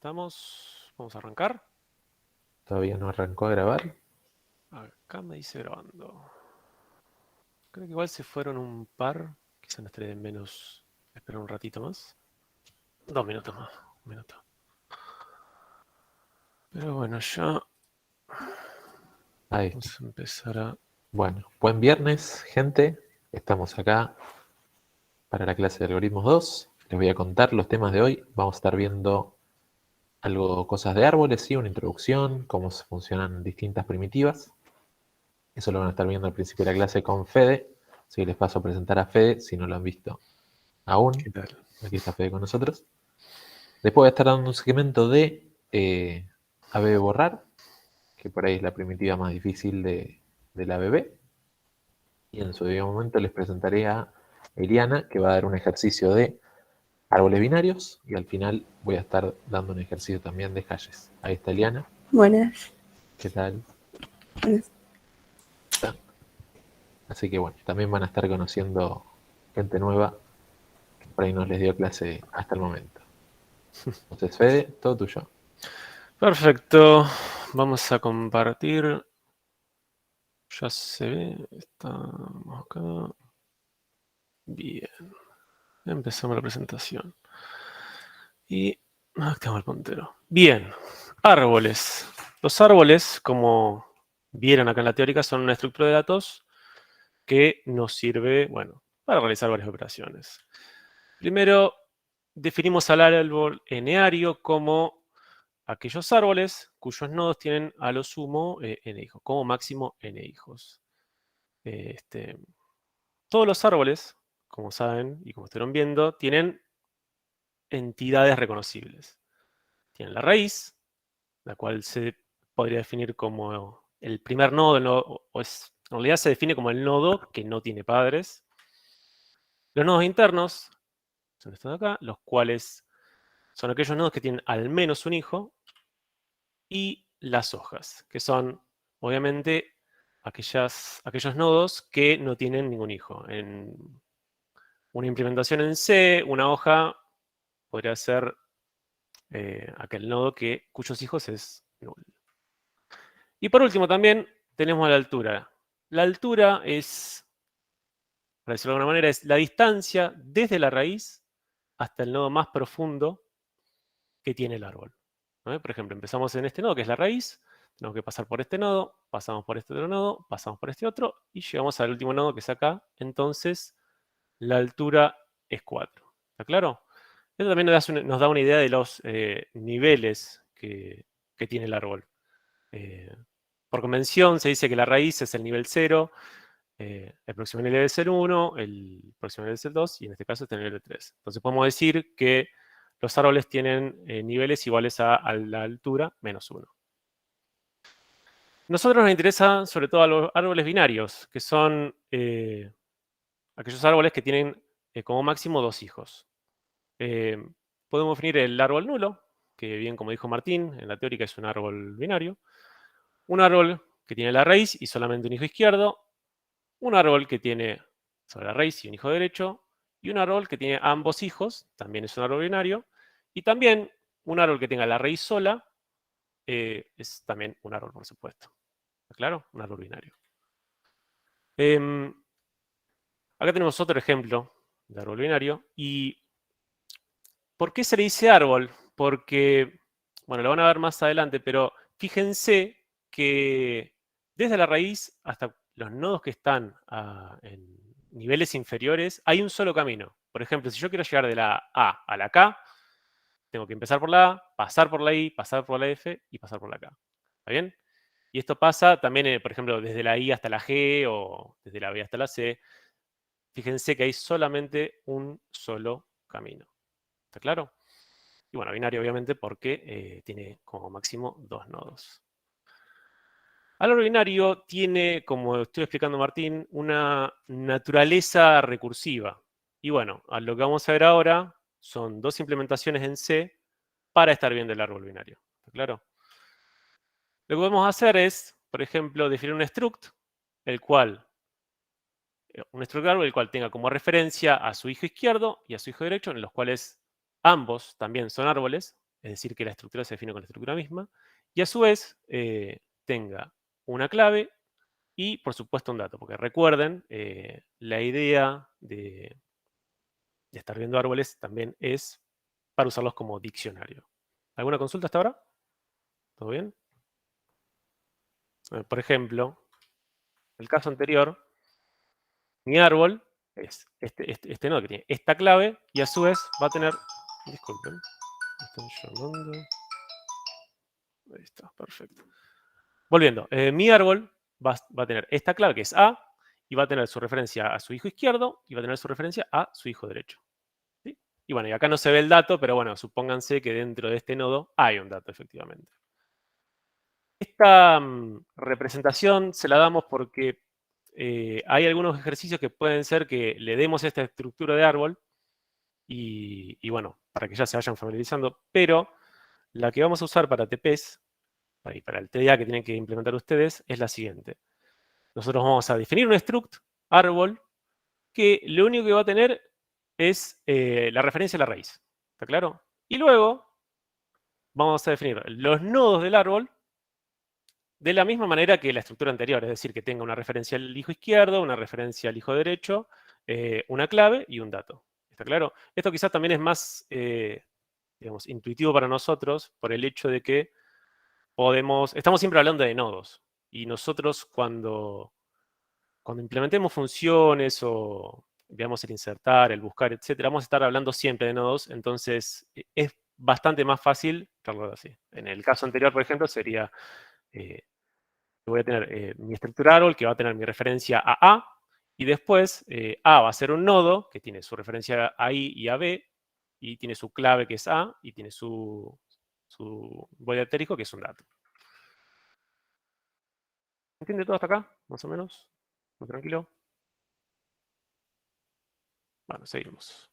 estamos. Vamos a arrancar. Todavía no arrancó a grabar. Acá me dice grabando. Creo que igual se fueron un par. Quizá nos traen menos. Esperar un ratito más. 2 minutos más. Un minuto. Pero bueno, ya Ahí está. vamos a empezar a... Bueno, buen viernes, gente. Estamos acá para la clase de algoritmos 2. Les voy a contar los temas de hoy. Vamos a estar viendo algo, cosas de árboles, sí, una introducción, cómo funcionan distintas primitivas. Eso lo van a estar viendo al principio de la clase con Fede. Así que les paso a presentar a Fede si no lo han visto aún. ¿Qué tal? Aquí está Fede con nosotros. Después voy a estar dando un segmento de ABB borrar, que por ahí es la primitiva más difícil de la ABB. Y en su debido momento les presentaré a Eliana, que va a dar un ejercicio de árboles binarios, y al final voy a estar dando un ejercicio también de hashes. Ahí está Eliana. Buenas. ¿Qué tal? Buenas. Así que bueno, también van a estar conociendo gente nueva que por ahí no les dio clase hasta el momento. Entonces, Fede, todo tuyo. Perfecto. Vamos a compartir. Ya se ve. Estamos acá. Bien. Empezamos la presentación. Y activamos el puntero. Bien. Árboles. Los árboles, como vieron acá en la teórica, son una estructura de datos que nos sirve, bueno, para realizar varias operaciones. Primero, definimos al árbol eneario como aquellos árboles cuyos nodos tienen a lo sumo n hijos, como máximo n hijos. Todos los árboles, como saben y como estuvieron viendo, tienen entidades reconocibles. Tienen la raíz, la cual se podría definir como el primer nodo, en realidad se define como el nodo que no tiene padres. Los nodos internos son estos de acá, los cuales son aquellos nodos que tienen al menos un hijo, y las hojas, que son, obviamente, aquellos nodos que no tienen ningún hijo. En una implementación en C, una hoja podría ser aquel nodo cuyos hijos es null. Y por último también tenemos la altura. La altura es, para decirlo de alguna manera, es la distancia desde la raíz hasta el nodo más profundo que tiene el árbol. ¿No? Por ejemplo, empezamos en este nodo, que es la raíz, tenemos que pasar por este nodo, pasamos por este otro nodo, pasamos por este otro, y llegamos al último nodo, que es acá. Entonces, la altura es 4. ¿Está claro? Esto también nos da una idea de los niveles que tiene el árbol. Por convención se dice que la raíz es el nivel 0, el próximo nivel es el 1, el próximo nivel es el 2, y en este caso es el nivel 3. Entonces podemos decir que los árboles tienen niveles iguales a la altura menos 1. Nosotros nos interesa sobre todo a los árboles binarios, que son aquellos árboles que tienen como máximo 2 hijos. Podemos definir el árbol nulo, que bien como dijo Martín, en la teórica es un árbol binario. Un árbol que tiene la raíz y solamente un hijo izquierdo. Un árbol que tiene sobre la raíz y un hijo derecho. Y un árbol que tiene ambos hijos, también es un árbol binario. Y también un árbol que tenga la raíz sola, es también un árbol, por supuesto. ¿Está claro? Un árbol binario. Acá tenemos otro ejemplo de árbol binario. ¿Y por qué se le dice árbol? Porque, bueno, lo van a ver más adelante, pero fíjense que desde la raíz hasta los nodos que están en niveles inferiores, hay un solo camino. Por ejemplo, si yo quiero llegar de la A a la K, tengo que empezar por la A, pasar por la I, pasar por la F y pasar por la K. ¿Está bien? Y esto pasa también, por ejemplo, desde la I hasta la G o desde la B hasta la C. Fíjense que hay solamente un solo camino. ¿Está claro? Y bueno, binario obviamente porque tiene como máximo 2 nodos. El árbol binario tiene, como estoy explicando Martín, una naturaleza recursiva. Y bueno, a lo que vamos a ver ahora son 2 implementaciones en C para estar bien del árbol binario. ¿Está claro? Lo que podemos hacer es, por ejemplo, definir un struct, un struct árbol, el cual tenga como referencia a su hijo izquierdo y a su hijo derecho, en los cuales ambos también son árboles. es decir, que la estructura se define con la estructura misma, y a su vez tenga una clave y, por supuesto, un dato, porque recuerden, la idea de estar viendo árboles también es para usarlos como diccionario. ¿Alguna consulta hasta ahora? ¿Todo bien? Por ejemplo, el caso anterior, mi árbol es este nodo que tiene esta clave y a su vez va a tener... Disculpen, me están llamando. Ahí está, perfecto. Volviendo, mi árbol va a tener esta clave que es A y va a tener su referencia a su hijo izquierdo y va a tener su referencia a su hijo derecho. ¿Sí? Y bueno, y acá no se ve el dato, pero bueno, supónganse que dentro de este nodo hay un dato, efectivamente. Esta representación se la damos porque hay algunos ejercicios que pueden ser que le demos esta estructura de árbol y bueno, para que ya se vayan familiarizando, pero la que vamos a usar para TPs, y para el TDA que tienen que implementar ustedes, es la siguiente. Nosotros vamos a definir un struct árbol que lo único que va a tener es la referencia a la raíz. ¿Está claro? Y luego vamos a definir los nodos del árbol de la misma manera que la estructura anterior, es decir, que tenga una referencia al hijo izquierdo, una referencia al hijo derecho, una clave y un dato. ¿Está claro? Esto quizás también es más, digamos, intuitivo para nosotros por el hecho de que estamos siempre hablando de nodos. Y nosotros cuando implementemos funciones o veamos el insertar, el buscar, etcétera, vamos a estar hablando siempre de nodos, entonces es bastante más fácil verlo así. En el caso anterior, por ejemplo, sería voy a tener mi estructura árbol que va a tener mi referencia a A, y después A va a ser un nodo que tiene su referencia a I y a B, y tiene su clave que es A, y tiene su body altérico que es un dato. ¿Entiende todo hasta acá? Más o menos. ¿Muy tranquilo? Bueno, seguimos.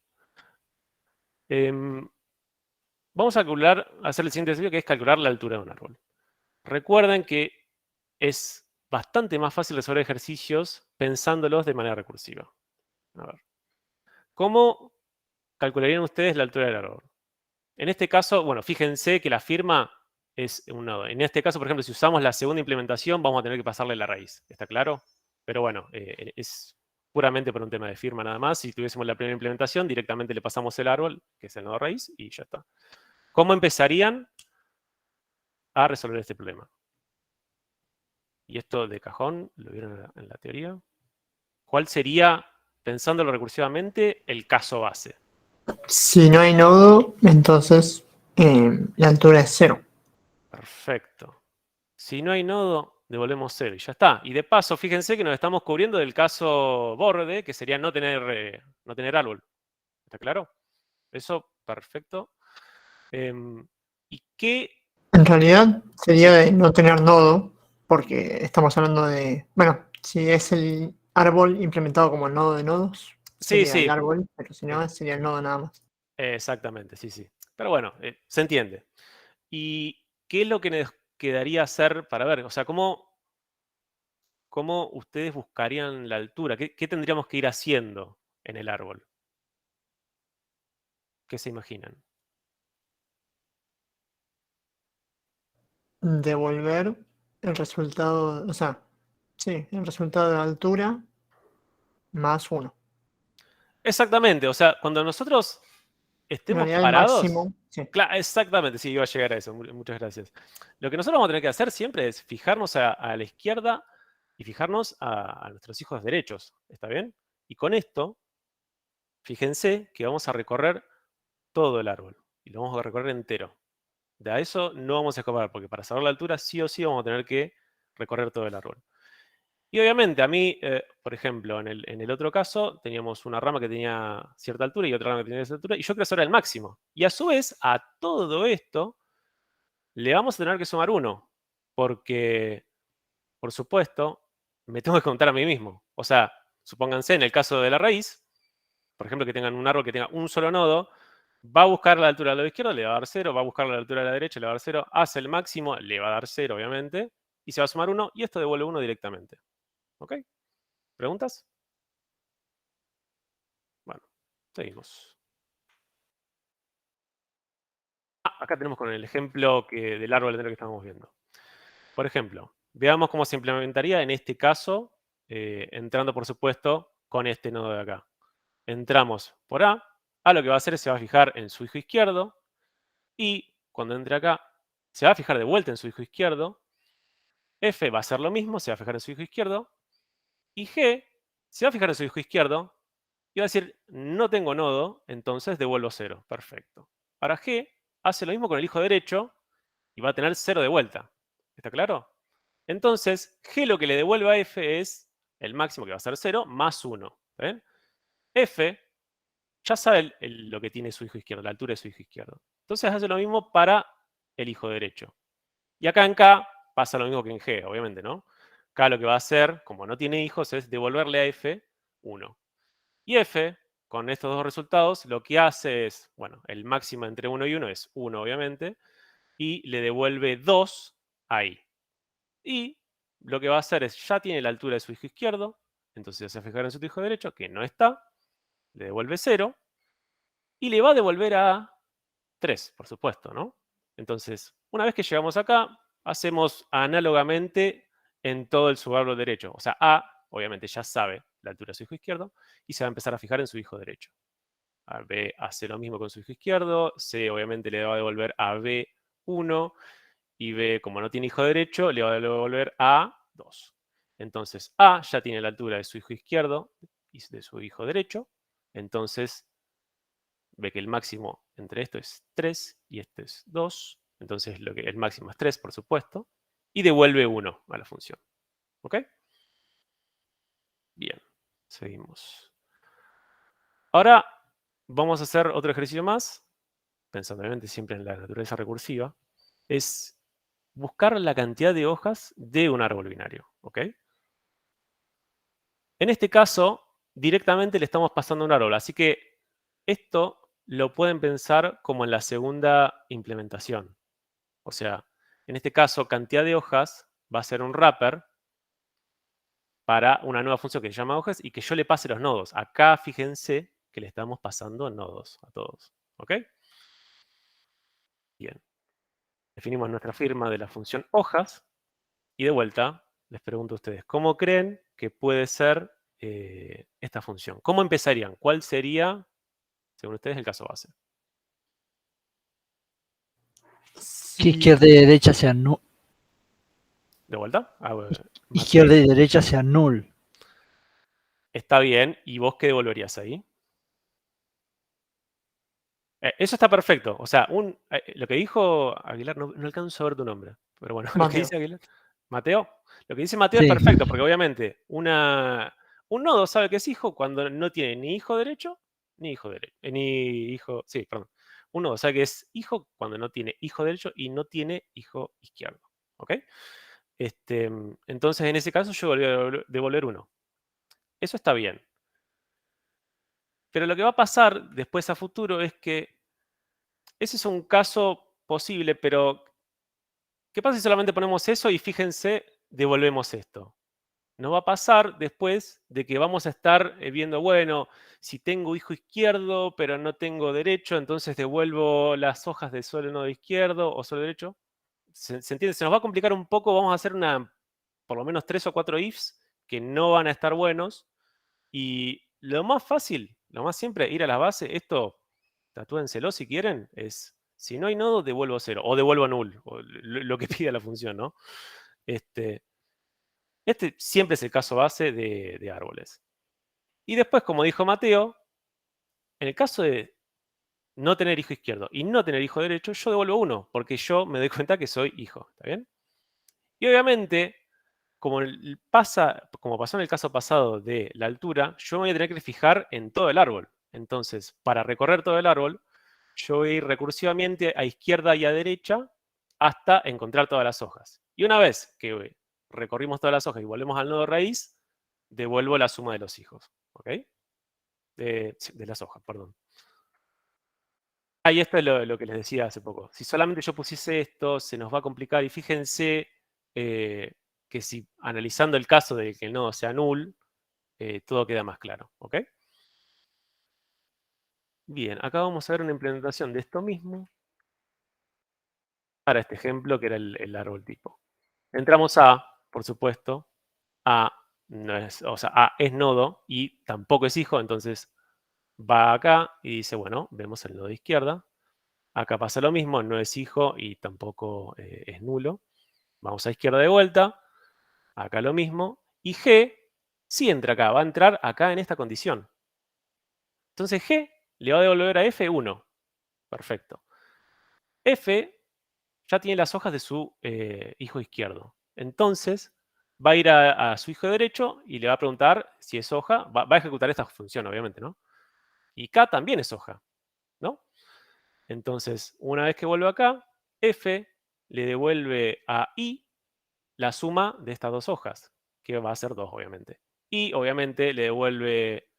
Vamos a hacer el siguiente ejercicio, que es calcular la altura de un árbol. Recuerden que es bastante más fácil resolver ejercicios pensándolos de manera recursiva. A ver. ¿Cómo calcularían ustedes la altura del árbol? En este caso, bueno, fíjense que la firma es un nodo. En este caso, por ejemplo, si usamos la segunda implementación, vamos a tener que pasarle la raíz. ¿Está claro? Pero bueno, es puramente por un tema de firma nada más. Si tuviésemos la primera implementación, directamente le pasamos el árbol, que es el nodo raíz, y ya está. ¿Cómo empezarían a resolver este problema? Y esto de cajón, lo vieron en la teoría. ¿Cuál sería, pensándolo recursivamente, el caso base? Si no hay nodo, entonces la altura es 0. Perfecto. Si no hay nodo, devolvemos 0 y ya está. Y de paso, fíjense que nos estamos cubriendo del caso borde, que sería no tener árbol. ¿Está claro? Eso, perfecto. ¿Y qué? En realidad sería Sí. de no tener nodo, porque estamos hablando de, bueno, si es el árbol implementado como nodo de nodos, Sí, sería el sí. árbol, pero si no, sería el nodo nada más. Exactamente, sí, sí. Pero bueno, se entiende. ¿Y qué es lo que nos quedaría hacer para ver? O sea, ¿cómo ustedes buscarían la altura? ¿Qué tendríamos que ir haciendo en el árbol? ¿Qué se imaginan? Devolver el resultado, o sea, sí, el resultado de la altura más 1. Exactamente, o sea, cuando nosotros En estemos realidad el parados, máximo, sí. exactamente, sí, iba a llegar a eso, muchas gracias. Lo que nosotros vamos a tener que hacer siempre es fijarnos a la izquierda y fijarnos a nuestros hijos derechos, ¿está bien? Y con esto, fíjense que vamos a recorrer todo el árbol y lo vamos a recorrer entero. De a eso no vamos a escapar, porque para saber la altura sí o sí vamos a tener que recorrer todo el árbol. Y obviamente a mí, por ejemplo, en el otro caso, teníamos una rama que tenía cierta altura y otra rama que tenía cierta altura, y yo quiero saber el máximo. Y a su vez, a todo esto, le vamos a tener que sumar 1, porque, por supuesto, me tengo que contar a mí mismo. O sea, supónganse, en el caso de la raíz, por ejemplo, que tengan un árbol que tenga un solo nodo, va a buscar la altura del lado izquierdo, le va a dar 0, va a buscar la altura de la derecha, le va a dar 0, hace el máximo, le va a dar 0, obviamente, y se va a sumar 1, y esto devuelve 1 directamente. ¿Ok? ¿Preguntas? Bueno, seguimos. acá tenemos con el ejemplo del árbol entero que estamos viendo. Por ejemplo, veamos cómo se implementaría en este caso, entrando, por supuesto, con este nodo de acá. Entramos por A. A lo que va a hacer es se va a fijar en su hijo izquierdo. Y cuando entre acá, se va a fijar de vuelta en su hijo izquierdo. F va a hacer lo mismo, se va a fijar en su hijo izquierdo. Y G se va a fijar en su hijo izquierdo y va a decir, no tengo nodo, entonces devuelvo 0. Perfecto. Ahora G hace lo mismo con el hijo derecho y va a tener 0 de vuelta. ¿Está claro? Entonces, G lo que le devuelve a F es el máximo, que va a ser 0, más 1. ¿Ven? F ya sabe lo que tiene su hijo izquierdo, la altura de su hijo izquierdo. Entonces hace lo mismo para el hijo derecho. Y acá en K pasa lo mismo que en G, obviamente, ¿no? K lo que va a hacer, como no tiene hijos, es devolverle a F 1. Y F, con estos dos resultados, lo que hace es, bueno, el máximo entre 1 y 1 es 1, obviamente, y le devuelve 2 ahí. Y lo que va a hacer es, ya tiene la altura de su hijo izquierdo, entonces se va a fijar en su hijo derecho, que no está, le devuelve 0, y le va a devolver a 3, por supuesto, ¿no? Entonces, una vez que llegamos acá, hacemos análogamente en todo el subárbol derecho. O sea, A, obviamente, ya sabe la altura de su hijo izquierdo, y se va a empezar a fijar en su hijo derecho. A B hace lo mismo con su hijo izquierdo, C obviamente le va a devolver a B1, y B, como no tiene hijo derecho, le va a devolver a 2. Entonces, A ya tiene la altura de su hijo izquierdo y de su hijo derecho, entonces ve que el máximo entre esto es 3 y este es 2, entonces el máximo es 3, por supuesto, y devuelve 1 a la función. ¿Ok? Bien, seguimos. Ahora vamos a hacer otro ejercicio más, pensando obviamente siempre en la naturaleza recursiva, es buscar la cantidad de hojas de un árbol binario. ¿Ok? En este caso, directamente le estamos pasando un árbol, así que esto lo pueden pensar como en la segunda implementación. O sea, en este caso, cantidad de hojas va a ser un wrapper para una nueva función que se llama hojas y que yo le pase los nodos. Acá fíjense que le estamos pasando nodos a todos. ¿Ok? Bien. Definimos nuestra firma de la función hojas y de vuelta les pregunto a ustedes, ¿cómo creen que puede ser esta función? ¿Cómo empezarían? ¿Cuál sería, según ustedes, el caso base? Que izquierda y derecha sean null. ¿De vuelta? Izquierda y derecha sean null. Está bien. ¿Y vos qué devolverías ahí? Eso está perfecto. O sea, lo que dijo Aguilar, no alcanzo a ver tu nombre. Pero bueno, lo que Mateo. dice Aguilar. Mateo. Lo que dice Mateo Sí. es perfecto, porque obviamente un nodo sabe que es hijo cuando no tiene ni hijo derecho, ni hijo derecho. Ni hijo. Sí, perdón. Un nodo sabe que es hijo cuando no tiene hijo derecho y no tiene hijo izquierdo. ¿Ok? Entonces, en ese caso, yo volví a devolver 1. Eso está bien. Pero lo que va a pasar después a futuro es que ese es un caso posible, pero ¿qué pasa si solamente ponemos eso y fíjense, devolvemos esto? No va a pasar después de que vamos a estar viendo, bueno, si tengo hijo izquierdo, pero no tengo derecho, entonces devuelvo las hojas de solo nodo izquierdo o solo derecho. ¿Se entiende? Se nos va a complicar un poco, vamos a hacer por lo menos 3 o 4 ifs que no van a estar buenos. Y lo más fácil, lo más simple, ir a la base, esto tatúenselo si quieren, es si no hay nodo, devuelvo 0 o devuelvo null, o lo que pida la función, ¿no? Este siempre es el caso base de árboles. Y después, como dijo Mateo, en el caso de no tener hijo izquierdo y no tener hijo derecho, yo devuelvo 1, porque yo me doy cuenta que soy hijo, ¿está bien? Y obviamente, como pasó en el caso pasado de la altura, yo me voy a tener que fijar en todo el árbol. Entonces, para recorrer todo el árbol, yo voy a ir recursivamente a izquierda y a derecha hasta encontrar todas las hojas. Y una vez que recorrimos todas las hojas y volvemos al nodo raíz, devuelvo la suma de los hijos. ¿Ok? De las hojas, perdón. Ahí esto es lo que les decía hace poco. Si solamente yo pusiese esto, se nos va a complicar. Y fíjense que si analizando el caso de que el nodo sea null, todo queda más claro. ¿Ok? Bien, acá vamos a ver una implementación de esto mismo. para este ejemplo que era el árbol tipo. Entramos a, por supuesto, A no es, o sea, A es nodo y tampoco es hijo, entonces va acá y dice, bueno, vemos el nodo de izquierda. Acá pasa lo mismo, no es hijo y tampoco es nulo. Vamos a izquierda de vuelta, acá lo mismo. Y G sí entra acá, va a entrar acá en esta condición. Entonces G le va a devolver a F 1. Perfecto. F ya tiene las hojas de su hijo izquierdo. Entonces va a ir a su hijo derecho y le va a preguntar si es hoja. Va a ejecutar esta función, obviamente, ¿no? Y K también es hoja, ¿no? Entonces, una vez que vuelve acá, F le devuelve a I la suma de estas dos hojas, que va a ser 2, obviamente. Y, obviamente, le devuelve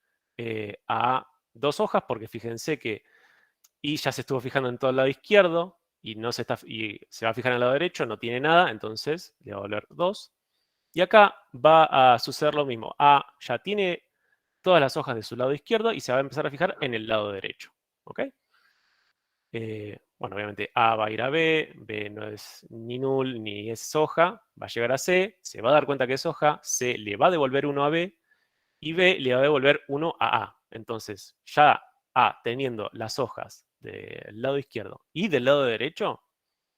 a 2 hojas, porque fíjense que I ya se estuvo fijando en todo el lado izquierdo y, y se va a fijar en el lado derecho, no tiene nada, entonces le va a devolver 2. Y acá va a suceder lo mismo. A ya tiene todas las hojas de su lado izquierdo y se va a empezar a fijar en el lado derecho. ¿Ok? Bueno, obviamente A va a ir a B, B no es ni null ni es hoja, va a llegar a C, se va a dar cuenta que es hoja, C le va a devolver 1 a B y B le va a devolver 1 a A. Entonces, ya A teniendo las hojas del lado izquierdo y del lado derecho,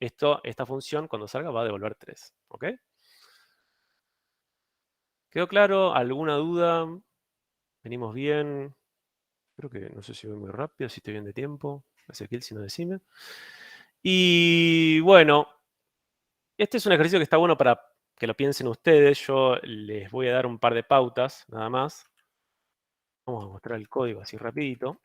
esta función cuando salga va a devolver 3. ¿Ok? ¿Quedó claro? ¿Alguna duda? ¿Venimos bien? Creo que no sé si voy muy rápido, si estoy bien de tiempo. Ezequiel, si no, decime. Y bueno, este es un ejercicio que está bueno para que lo piensen ustedes. Yo les voy a dar un par de pautas, nada más. Vamos a mostrar el código así rapidito.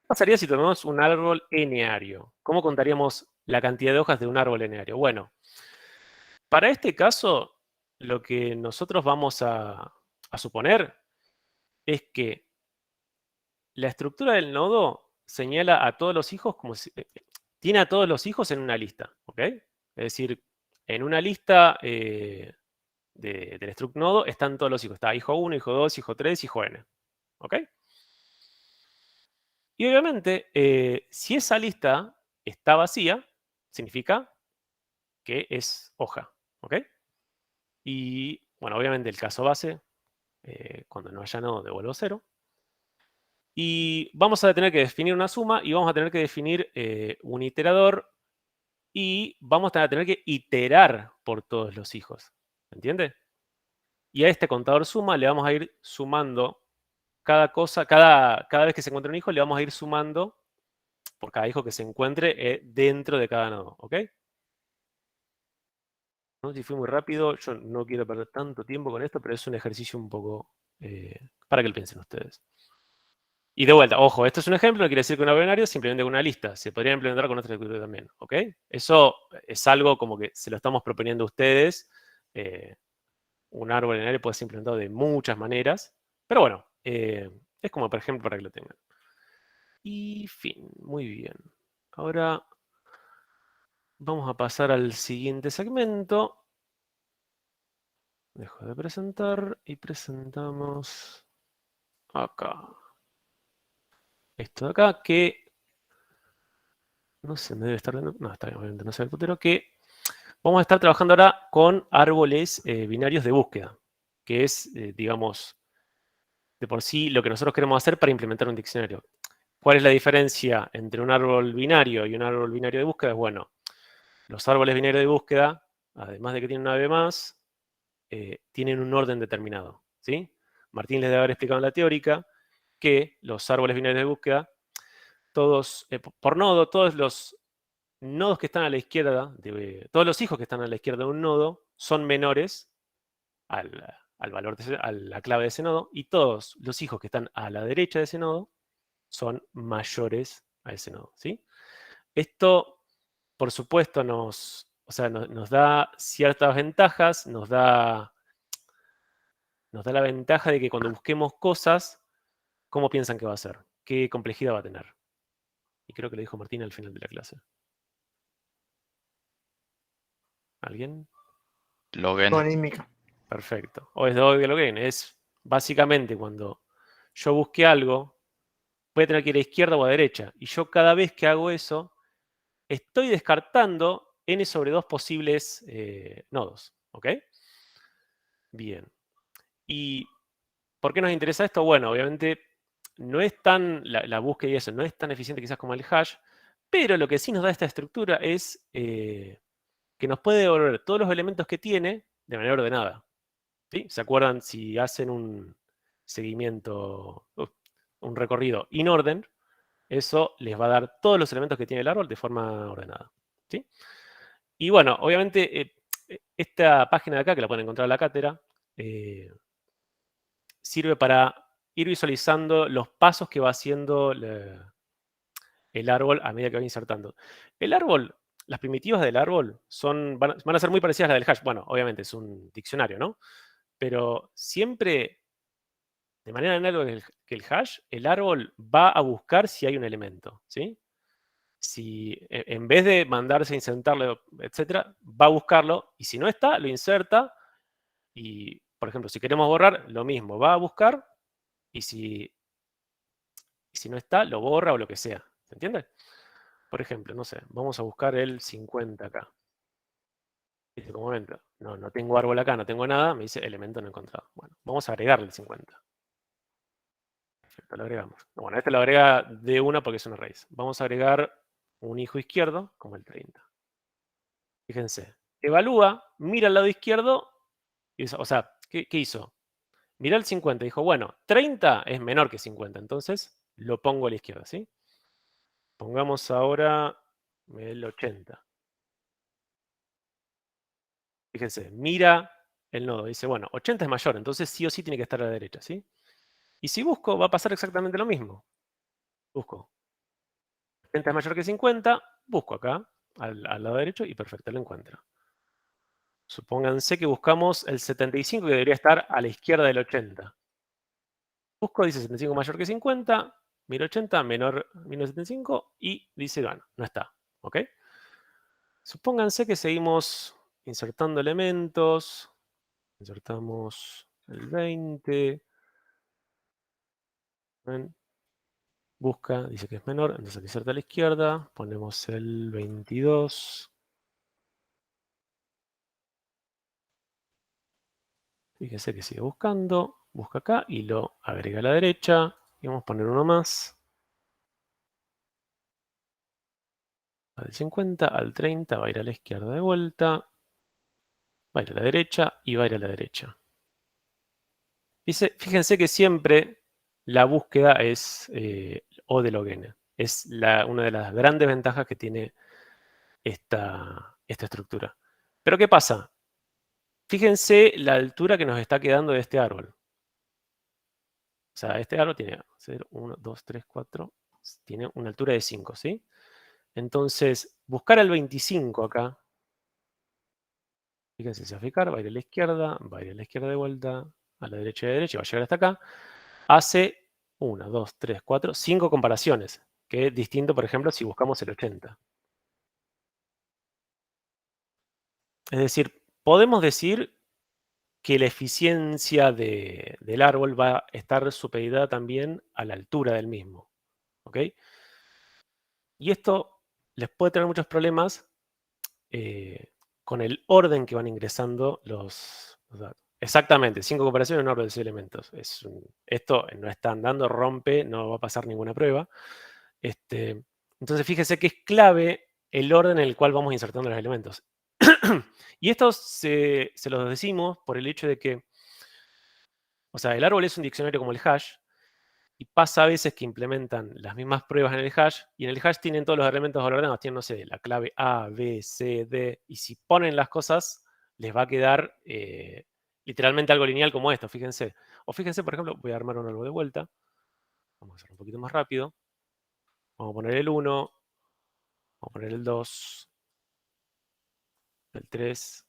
¿Qué pasaría si tomamos un árbol eneario? ¿Cómo contaríamos la cantidad de hojas de un árbol eneario? Bueno, para este caso, lo que nosotros vamos a suponer es que la estructura del nodo señala a todos los hijos como si, tiene a todos los hijos en una lista, ¿ok? Es decir, en una lista del struct nodo están todos los hijos. Está hijo 1, hijo 2, hijo 3, hijo n. ¿Ok? Y obviamente, si esa lista está vacía, significa que es hoja. ¿Ok? Y, bueno, obviamente el caso base, cuando no haya nodo, devuelvo 0. Y vamos a tener que definir una suma y vamos a tener que definir un iterador y vamos a tener que iterar por todos los hijos. ¿Entiende? Y a este contador suma le vamos a ir sumando cada cosa, cada vez que se encuentre un hijo, le vamos a ir sumando por cada hijo que se encuentre dentro de cada nodo. ¿Ok? No sé si fui muy rápido, yo no quiero perder tanto tiempo con esto, pero es un ejercicio un poco para que lo piensen ustedes. Y de vuelta, ojo, esto es un ejemplo, no quiere decir que un árbol binario simplemente con una lista. Se podría implementar con otra estructura también, ¿ok? Eso es algo como que se lo estamos proponiendo a ustedes. Un árbol binario puede ser implementado de muchas maneras, pero bueno, es como por ejemplo para que lo tengan. Y fin, muy bien. Ahora vamos a pasar al siguiente segmento. Dejo de presentar y presentamos acá. Esto de acá que no se me debe estar dando. No, está bien, obviamente no se ve el putero. Que vamos a estar trabajando ahora con árboles binarios de búsqueda, que es, digamos, de por sí lo que nosotros queremos hacer para implementar un diccionario. ¿Cuál es la diferencia entre un árbol binario y un árbol binario de búsqueda? Bueno, los árboles binarios de búsqueda, además de que tienen una B+, tienen un orden determinado, ¿sí? Martín les debe haber explicado en la teórica que los árboles binarios de búsqueda, todos, por nodo, todos los nodos que están a la izquierda, todos los hijos que están a la izquierda de un nodo son menores al valor a la clave de ese nodo, y todos los hijos que están a la derecha de ese nodo son mayores a ese nodo, ¿sí? Esto, por supuesto, nos da ciertas ventajas, nos da la ventaja de que cuando busquemos cosas, ¿cómo piensan que va a ser? ¿Qué complejidad va a tener? Y creo que lo dijo Martín al final de la clase. ¿Alguien? Login. Logarítmica. Perfecto. O es de login. Es básicamente cuando yo busque algo, voy a tener que ir a izquierda o a derecha. Y yo cada vez que hago eso, estoy descartando n sobre 2 posibles nodos. ¿Ok? Bien. ¿Y por qué nos interesa esto? Bueno, obviamente no es tan, la búsqueda y eso, no es tan eficiente quizás como el hash, pero lo que sí nos da esta estructura es que nos puede devolver todos los elementos que tiene de manera ordenada. ¿Sí? ¿Se acuerdan? Si hacen un seguimiento, un recorrido in orden, eso les va a dar todos los elementos que tiene el árbol de forma ordenada. ¿Sí? Y bueno, obviamente esta página de acá, que la pueden encontrar en la cátedra, sirve para ir visualizando los pasos que va haciendo el árbol a medida que va insertando. El árbol, las primitivas del árbol van a ser muy parecidas a las del hash. Bueno, obviamente es un diccionario, ¿no? Pero siempre, de manera análoga que el hash, el árbol va a buscar si hay un elemento, ¿sí? Si en vez de mandarse a insertarlo, etcétera, va a buscarlo y si no está, lo inserta y, por ejemplo, si queremos borrar, lo mismo, va a buscar y si no está, lo borra o lo que sea. ¿Se entiende? Por ejemplo, no sé, vamos a buscar el 50 acá. Dice, como momento, no tengo árbol acá, no tengo nada, me dice elemento no encontrado. Bueno, vamos a agregarle el 50. Perfecto, lo agregamos. Bueno, este lo agrega de una porque es una raíz. Vamos a agregar un hijo izquierdo como el 30. Fíjense, evalúa, mira al lado izquierdo, y o sea, ¿qué hizo? Mirá el 50 y dijo, bueno, 30 es menor que 50, entonces lo pongo a la izquierda, ¿sí? Pongamos ahora el 80. Fíjense, mira el nodo, dice, bueno, 80 es mayor, entonces sí o sí tiene que estar a la derecha, ¿sí? Y si busco, va a pasar exactamente lo mismo. Busco. 80 es mayor que 50, busco acá, al lado derecho, y perfecto, lo encuentro. Supónganse que buscamos el 75, que debería estar a la izquierda del 80. Busco, dice 75 mayor que 50, miro 80, menor 75, y dice, bueno, no está. ¿Ok? Supónganse que seguimos insertando elementos. Insertamos el 20. ¿Ven? Busca, dice que es menor, entonces inserta a la izquierda. Ponemos el 22. Fíjese que sigue buscando. Busca acá y lo agrega a la derecha. Y vamos a poner uno más. Al 50, al 30, va a ir a la izquierda de vuelta. Va a ir a la derecha y va a ir a la derecha. Fíjense que siempre la búsqueda es O de log n. Es una de las grandes ventajas que tiene esta estructura. Pero ¿qué pasa? Fíjense la altura que nos está quedando de este árbol. O sea, este árbol tiene 0, 1, 2, 3, 4. Tiene una altura de 5, ¿sí? Entonces, buscar el 25 acá. Fíjense, se va a fijar, va a ir a la izquierda, va a ir a la izquierda de vuelta, a la derecha y a la derecha, y va a llegar hasta acá. Hace 1, 2, 3, 4, 5 comparaciones, que es distinto, por ejemplo, si buscamos el 80. Es decir, podemos decir que la eficiencia del árbol va a estar supeditada también a la altura del mismo. ¿Ok? Y esto les puede tener muchos problemas con el orden que van ingresando los datos. Exactamente, 5 comparaciones en orden de 6 elementos. Esto no está andando, rompe, no va a pasar ninguna prueba. Entonces fíjese que es clave el orden en el cual vamos insertando los elementos. Y esto se los decimos por el hecho de que, o sea, el árbol es un diccionario como el hash, y pasa a veces que implementan las mismas pruebas en el hash, y en el hash tienen todos los elementos ordenados, tienen, no sé, la clave A, B, C, D, y si ponen las cosas, les va a quedar literalmente algo lineal como esto, fíjense. O fíjense, por ejemplo, voy a armar un árbol de vuelta. Vamos a hacerlo un poquito más rápido. Vamos a poner el 1, vamos a poner el 2, el 3,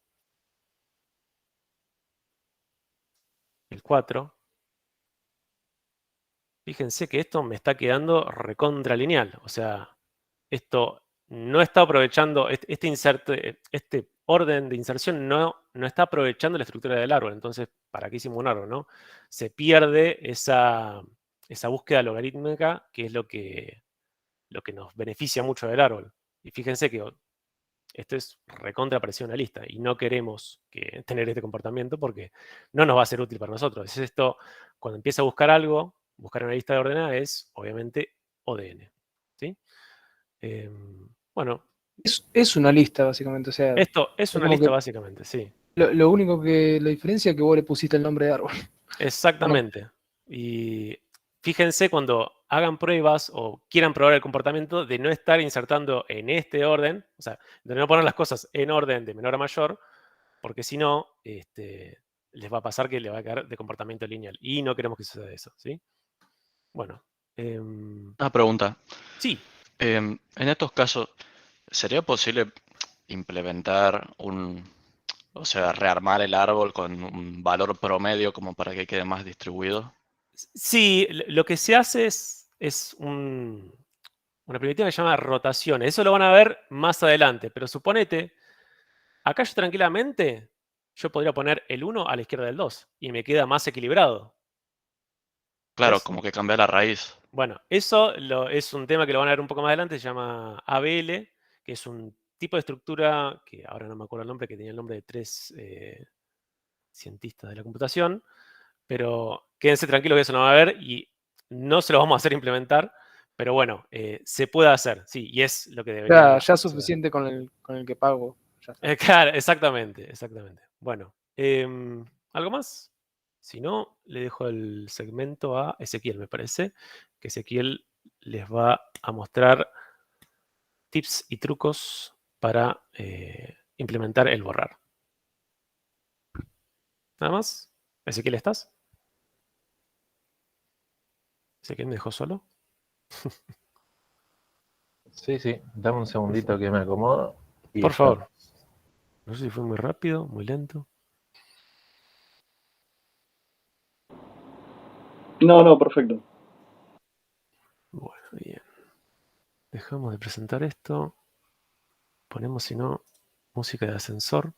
el 4. Fíjense que esto me está quedando recontra lineal. O sea, esto no está aprovechando, este orden de inserción no está aprovechando la estructura del árbol. Entonces, ¿para qué hicimos un árbol, no? Se pierde esa búsqueda logarítmica, que es lo que nos beneficia mucho del árbol. Y fíjense que esto es recontra parecido a una lista y no queremos tener este comportamiento porque no nos va a ser útil para nosotros. Es esto, cuando empieza a buscar algo, buscar una lista de ordenada es, obviamente, ODN. ¿Sí? Bueno, Es una lista, básicamente. O sea, esto es es una como lista que básicamente, sí. lo único que la diferencia es que vos le pusiste el nombre de árbol. Exactamente. Y fíjense cuando hagan pruebas o quieran probar el comportamiento de no estar insertando en este orden, o sea, de no poner las cosas en orden de menor a mayor, porque si no, les va a pasar que le va a caer de comportamiento lineal. Y no queremos que suceda eso, ¿sí? Bueno. Una pregunta. Sí. En estos casos, ¿sería posible implementar o sea, rearmar el árbol con un valor promedio como para que quede más distribuido? Sí, lo que se hace es una primitiva que se llama rotación. Eso lo van a ver más adelante, pero suponete, acá yo tranquilamente, yo podría poner el 1 a la izquierda del 2 y me queda más equilibrado. Claro, ¿Ves? como que cambia la raíz. Bueno, eso es un tema que lo van a ver un poco más adelante, se llama ABL, que es un tipo de estructura, que ahora no me acuerdo el nombre, que tenía el nombre de 3 cientistas de la computación, pero quédense tranquilos que eso no va a ver y no se lo vamos a hacer implementar, pero bueno, se puede hacer, sí, y es lo que debería Ya suceder. suficiente con el que pago. Ya está. Claro, exactamente. Bueno, ¿algo más? Si no, le dejo el segmento a Ezequiel, me parece, que Ezequiel les va a mostrar tips y trucos para implementar el borrar. ¿Nada más? Ezequiel, ¿estás? Ezequiel me dejó solo. Sí, dame un segundito que me acomodo. Y Por estamos. favor. No sé si fue muy rápido, muy lento. No, perfecto. Bueno, bien. Dejamos de presentar esto. Ponemos, si no, música de ascensor.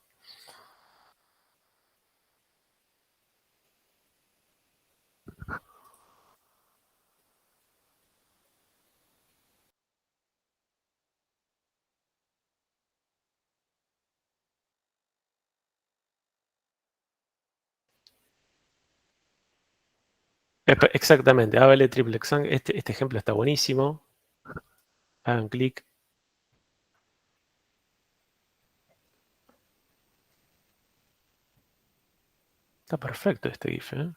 Exactamente, ABL triple exam. Este ejemplo está buenísimo. Hagan clic. Está perfecto este GIF, ¿eh?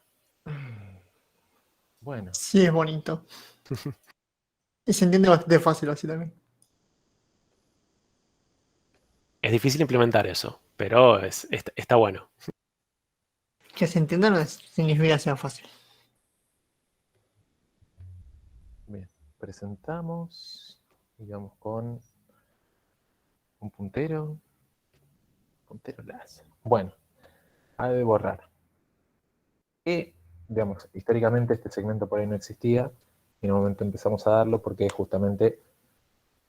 Bueno, Sí, es bonito. Y se entiende bastante fácil así también. Es difícil implementar eso, pero está bueno. Que se entienda no significa que sea fácil. bien. Presentamos. Y vamos con un puntero. Puntero láser. Bueno, ha de borrar. Y, digamos, históricamente este segmento por ahí no existía. Y en un momento empezamos a darlo porque justamente,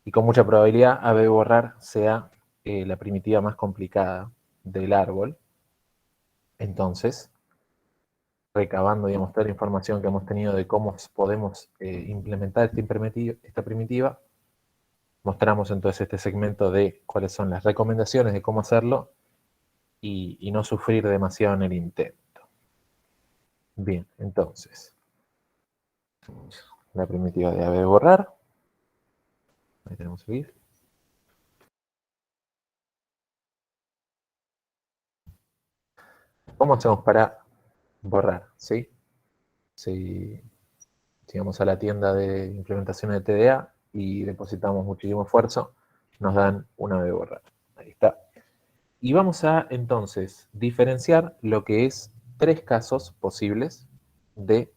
y con mucha probabilidad, a de borrar sea la primitiva más complicada del árbol. Entonces, recabando, digamos, toda la información que hemos tenido de cómo podemos implementar esta primitiva, mostramos entonces este segmento de cuáles son las recomendaciones de cómo hacerlo y no sufrir demasiado en el intento. Bien, entonces, la primitiva de AB borrar. Ahí tenemos el GIF. ¿Cómo hacemos para borrar? ¿Sí? Si vamos a la tienda de implementación de TDA y depositamos muchísimo esfuerzo, nos dan una AB borrar. Ahí está. Y vamos a entonces diferenciar lo que es 3 casos posibles de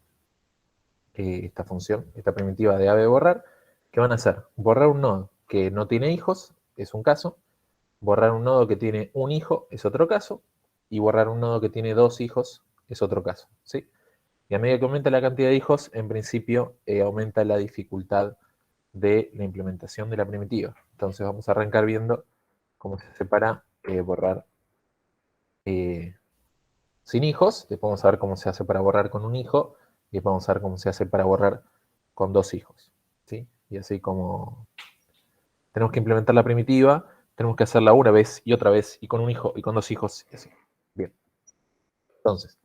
esta función, esta primitiva de AB borrar, que van a ser borrar un nodo que no tiene hijos, es un caso, borrar un nodo que tiene un hijo, es otro caso, y borrar un nodo que tiene 2 hijos, es otro caso, ¿sí? Y a medida que aumenta la cantidad de hijos, en principio aumenta la dificultad de la implementación de la primitiva. Entonces vamos a arrancar viendo cómo se hace para borrar sin hijos, después vamos a ver cómo se hace para borrar con un hijo, y después vamos a ver cómo se hace para borrar con 2 hijos, ¿sí? Y así como tenemos que implementar la primitiva, tenemos que hacerla una vez y con un hijo y con dos hijos y así. Bien. Entonces,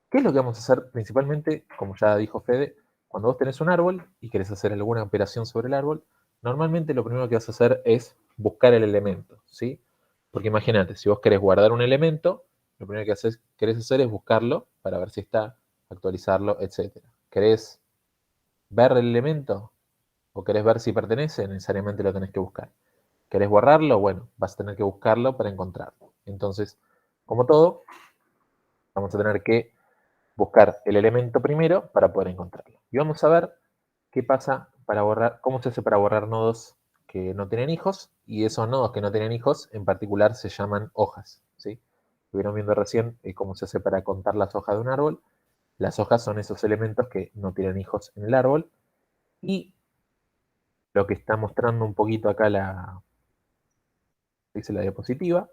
¿qué es lo que vamos a hacer principalmente? Como ya dijo Fede, cuando vos tenés un árbol y querés hacer alguna operación sobre el árbol, normalmente lo primero que vas a hacer es buscar el elemento, ¿sí? Porque imagínate, si vos querés guardar un elemento, lo primero que querés hacer es buscarlo para ver si está, actualizarlo, etc. ¿Querés ver el elemento o querés ver si pertenece? Necesariamente lo tenés que buscar. ¿Querés borrarlo? Bueno, vas a tener que buscarlo para encontrarlo. Entonces, como todo, vamos a tener que buscar el elemento primero para poder encontrarlo. Y vamos a ver qué pasa para borrar, cómo se hace para borrar nodos que no tienen hijos, y esos nodos que no tienen hijos en particular se llaman hojas, ¿sí? Estuvieron viendo recién cómo se hace para contar las hojas de un árbol. Las hojas son esos elementos que no tienen hijos en el árbol, y lo que está mostrando un poquito acá dice la diapositiva,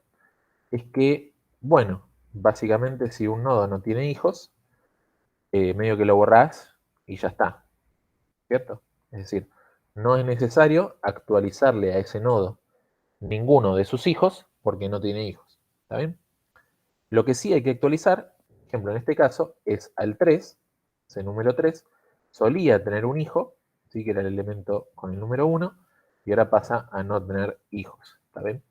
es que, bueno, básicamente si un nodo no tiene hijos, medio que lo borrás y ya está, ¿cierto? Es decir, no es necesario actualizarle a ese nodo ninguno de sus hijos porque no tiene hijos, ¿está bien? Lo que sí hay que actualizar, por ejemplo, en este caso, es al 3, ese número 3, solía tener un hijo, ¿sí? Que era el elemento con el número 1, y ahora pasa a no tener hijos, ¿está bien?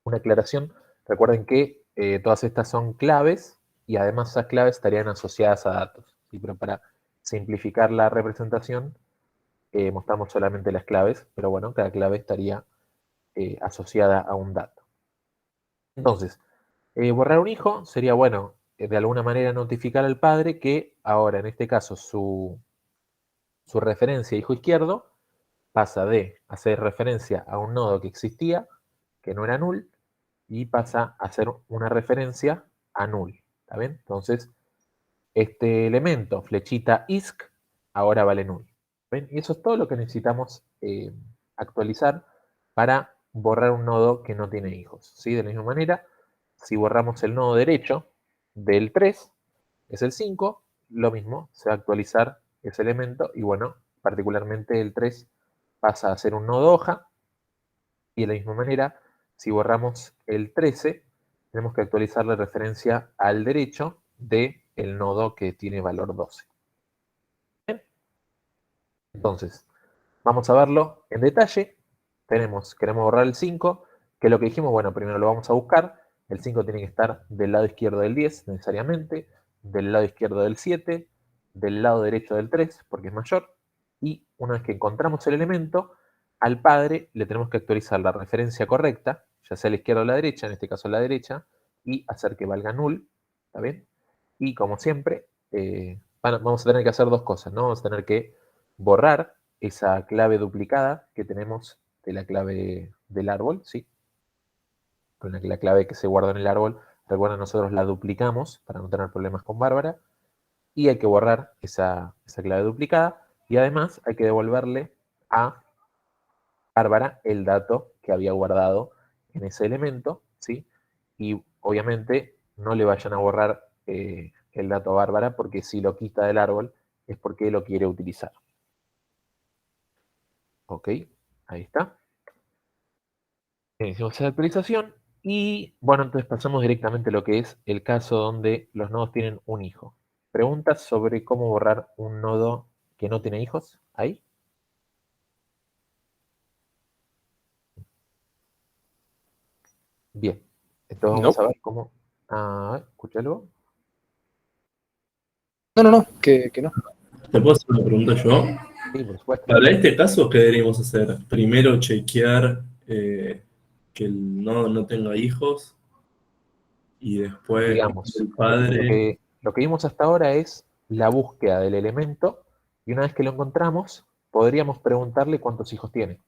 Una aclaración, recuerden que todas estas son claves, y además esas claves estarían asociadas a datos, ¿sí? Pero para simplificar la representación, mostramos solamente las claves, pero bueno, cada clave estaría asociada a un dato. Entonces, borrar un hijo sería, bueno, de alguna manera notificar al padre que ahora, en este caso, su referencia hijo izquierdo pasa de hacer referencia a un nodo que existía, que no era null, y pasa a hacer una referencia a null. ¿Está bien? Entonces, este elemento, flechita isc, ahora vale null. ¿Ven? Y eso es todo lo que necesitamos actualizar para borrar un nodo que no tiene hijos, ¿sí? De la misma manera, si borramos el nodo derecho del 3, es el 5, lo mismo, se va a actualizar ese elemento y bueno, particularmente el 3 pasa a ser un nodo hoja, y de la misma manera, si borramos el 13, tenemos que actualizar la referencia al derecho del nodo que tiene valor 12. ¿Bien? Entonces, vamos a verlo en detalle. Queremos borrar el 5, que es lo que dijimos, bueno, primero lo vamos a buscar. El 5 tiene que estar del lado izquierdo del 10, necesariamente, del lado izquierdo del 7, del lado derecho del 3, porque es mayor. Y una vez que encontramos el elemento, al padre le tenemos que actualizar la referencia correcta, ya sea a la izquierda o a la derecha, en este caso a la derecha, y hacer que valga null, ¿está bien? Y como siempre, vamos a tener que hacer dos cosas, ¿no? Vamos a tener que borrar esa clave duplicada que tenemos de la clave del árbol, ¿sí? Con la clave que se guarda en el árbol, recuerden, nosotros la duplicamos para no tener problemas con Bárbara, y hay que borrar esa clave duplicada, y además hay que devolverle a Bárbara el dato que había guardado en ese elemento, ¿sí? Y obviamente no le vayan a borrar el dato a Bárbara, porque si lo quita del árbol es porque lo quiere utilizar. Ok, ahí está. Hicimos esa actualización y bueno, entonces pasamos directamente a lo que es el caso donde los nodos tienen un hijo. ¿Preguntas sobre cómo borrar un nodo que no tiene hijos? ¿Ahí? Bien, entonces vamos a ver cómo... ¿escuché algo? No, que no. ¿Te puedo hacer una pregunta yo? Sí, por supuesto. Para este caso, ¿qué deberíamos hacer? Primero chequear que el nodo no tenga hijos y después Digamos, el padre... lo que vimos hasta ahora es la búsqueda del elemento, y una vez que lo encontramos, podríamos preguntarle cuántos hijos tiene.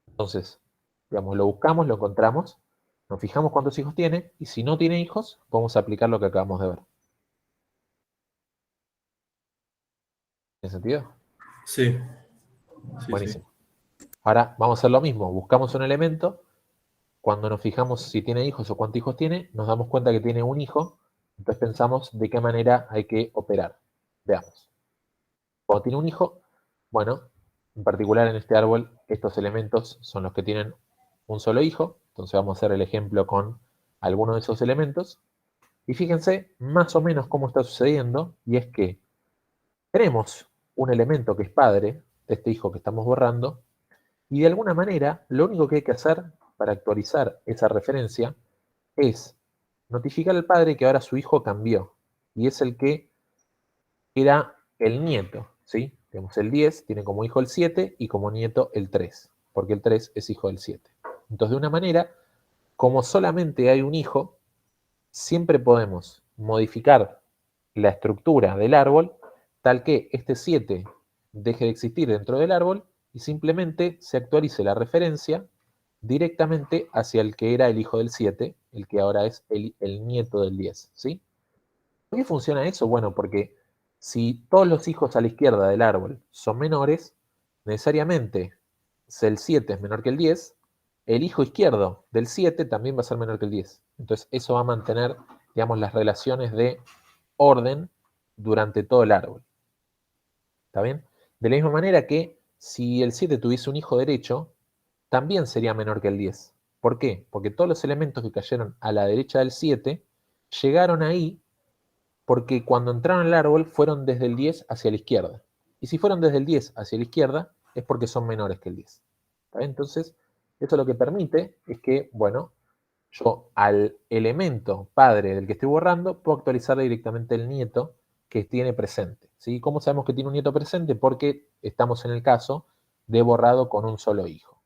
Entonces, digamos, lo buscamos, lo encontramos, nos fijamos cuántos hijos tiene, y si no tiene hijos, podemos aplicar lo que acabamos de ver. ¿Tiene sentido? Sí. Buenísimo. Ahora vamos a hacer lo mismo, buscamos un elemento, cuando nos fijamos si tiene hijos o cuántos hijos tiene, nos damos cuenta que tiene un hijo, entonces pensamos de qué manera hay que operar. Veamos. Cuando tiene un hijo, bueno, En particular en este árbol, estos elementos son los que tienen un solo hijo. Entonces vamos a hacer el ejemplo con alguno de esos elementos. Y fíjense más o menos cómo está sucediendo, y es que tenemos un elemento que es padre de este hijo que estamos borrando, y de alguna manera lo único que hay que hacer para actualizar esa referencia es notificar al padre que ahora su hijo cambió, y es el que era el nieto, ¿sí? Tenemos el 10, tiene como hijo el 7 y como nieto el 3, porque el 3 es hijo del 7. Entonces, de una manera, como solamente hay un hijo, siempre podemos modificar la estructura del árbol tal que este 7 deje de existir dentro del árbol y simplemente se actualice la referencia directamente hacia el que era el hijo del 7, el que ahora es el nieto del 10, ¿sí? ¿Por qué funciona eso? Bueno, porque si todos los hijos a la izquierda del árbol son menores, necesariamente si el 7 es menor que el 10, el hijo izquierdo del 7 también va a ser menor que el 10. Entonces eso va a mantener, digamos, las relaciones de orden durante todo el árbol. ¿Está bien? De la misma manera que si el 7 tuviese un hijo derecho, también sería menor que el 10. ¿Por qué? Porque todos los elementos que cayeron a la derecha del 7 llegaron ahí porque cuando entraron al árbol fueron desde el 10 hacia la izquierda. Y si fueron desde el 10 hacia la izquierda, es porque son menores que el 10. ¿Está bien? Entonces, esto lo que permite es que, bueno, yo al elemento padre del que estoy borrando, puedo actualizar directamente el nieto que tiene presente. ¿Sí? ¿Cómo sabemos que tiene un nieto presente? Porque estamos en el caso de borrado con un solo hijo.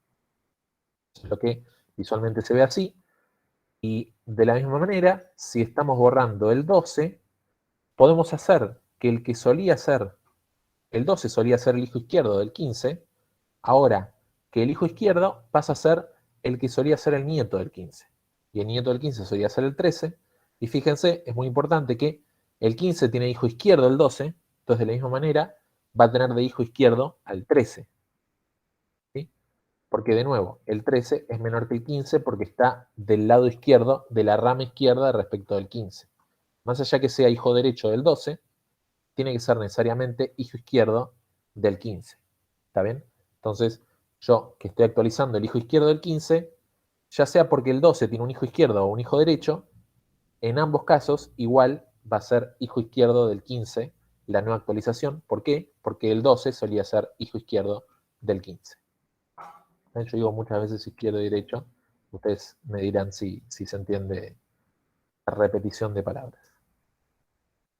Eso es lo que visualmente se ve así. Y de la misma manera, si estamos borrando el 12, podemos hacer que el que solía ser, el 12 solía ser el hijo izquierdo del 15, ahora que el hijo izquierdo pasa a ser el que solía ser el nieto del 15. Y el nieto del 15 solía ser el 13. Y fíjense, es muy importante que el 15 tiene hijo izquierdo el 12, entonces de la misma manera va a tener de hijo izquierdo al 13. ¿Sí? Porque de nuevo, el 13 es menor que el 15 porque está del lado izquierdo, de la rama izquierda respecto del 15. Más allá que sea hijo derecho del 12, tiene que ser necesariamente hijo izquierdo del 15. ¿Está bien? Entonces, yo que estoy actualizando el hijo izquierdo del 15, ya sea porque el 12 tiene un hijo izquierdo o un hijo derecho, en ambos casos igual va a ser hijo izquierdo del 15 la nueva actualización. ¿Por qué? Porque el 12 solía ser hijo izquierdo del 15. Yo digo muchas veces izquierdo y derecho. Ustedes me dirán si se entiende la repetición de palabras.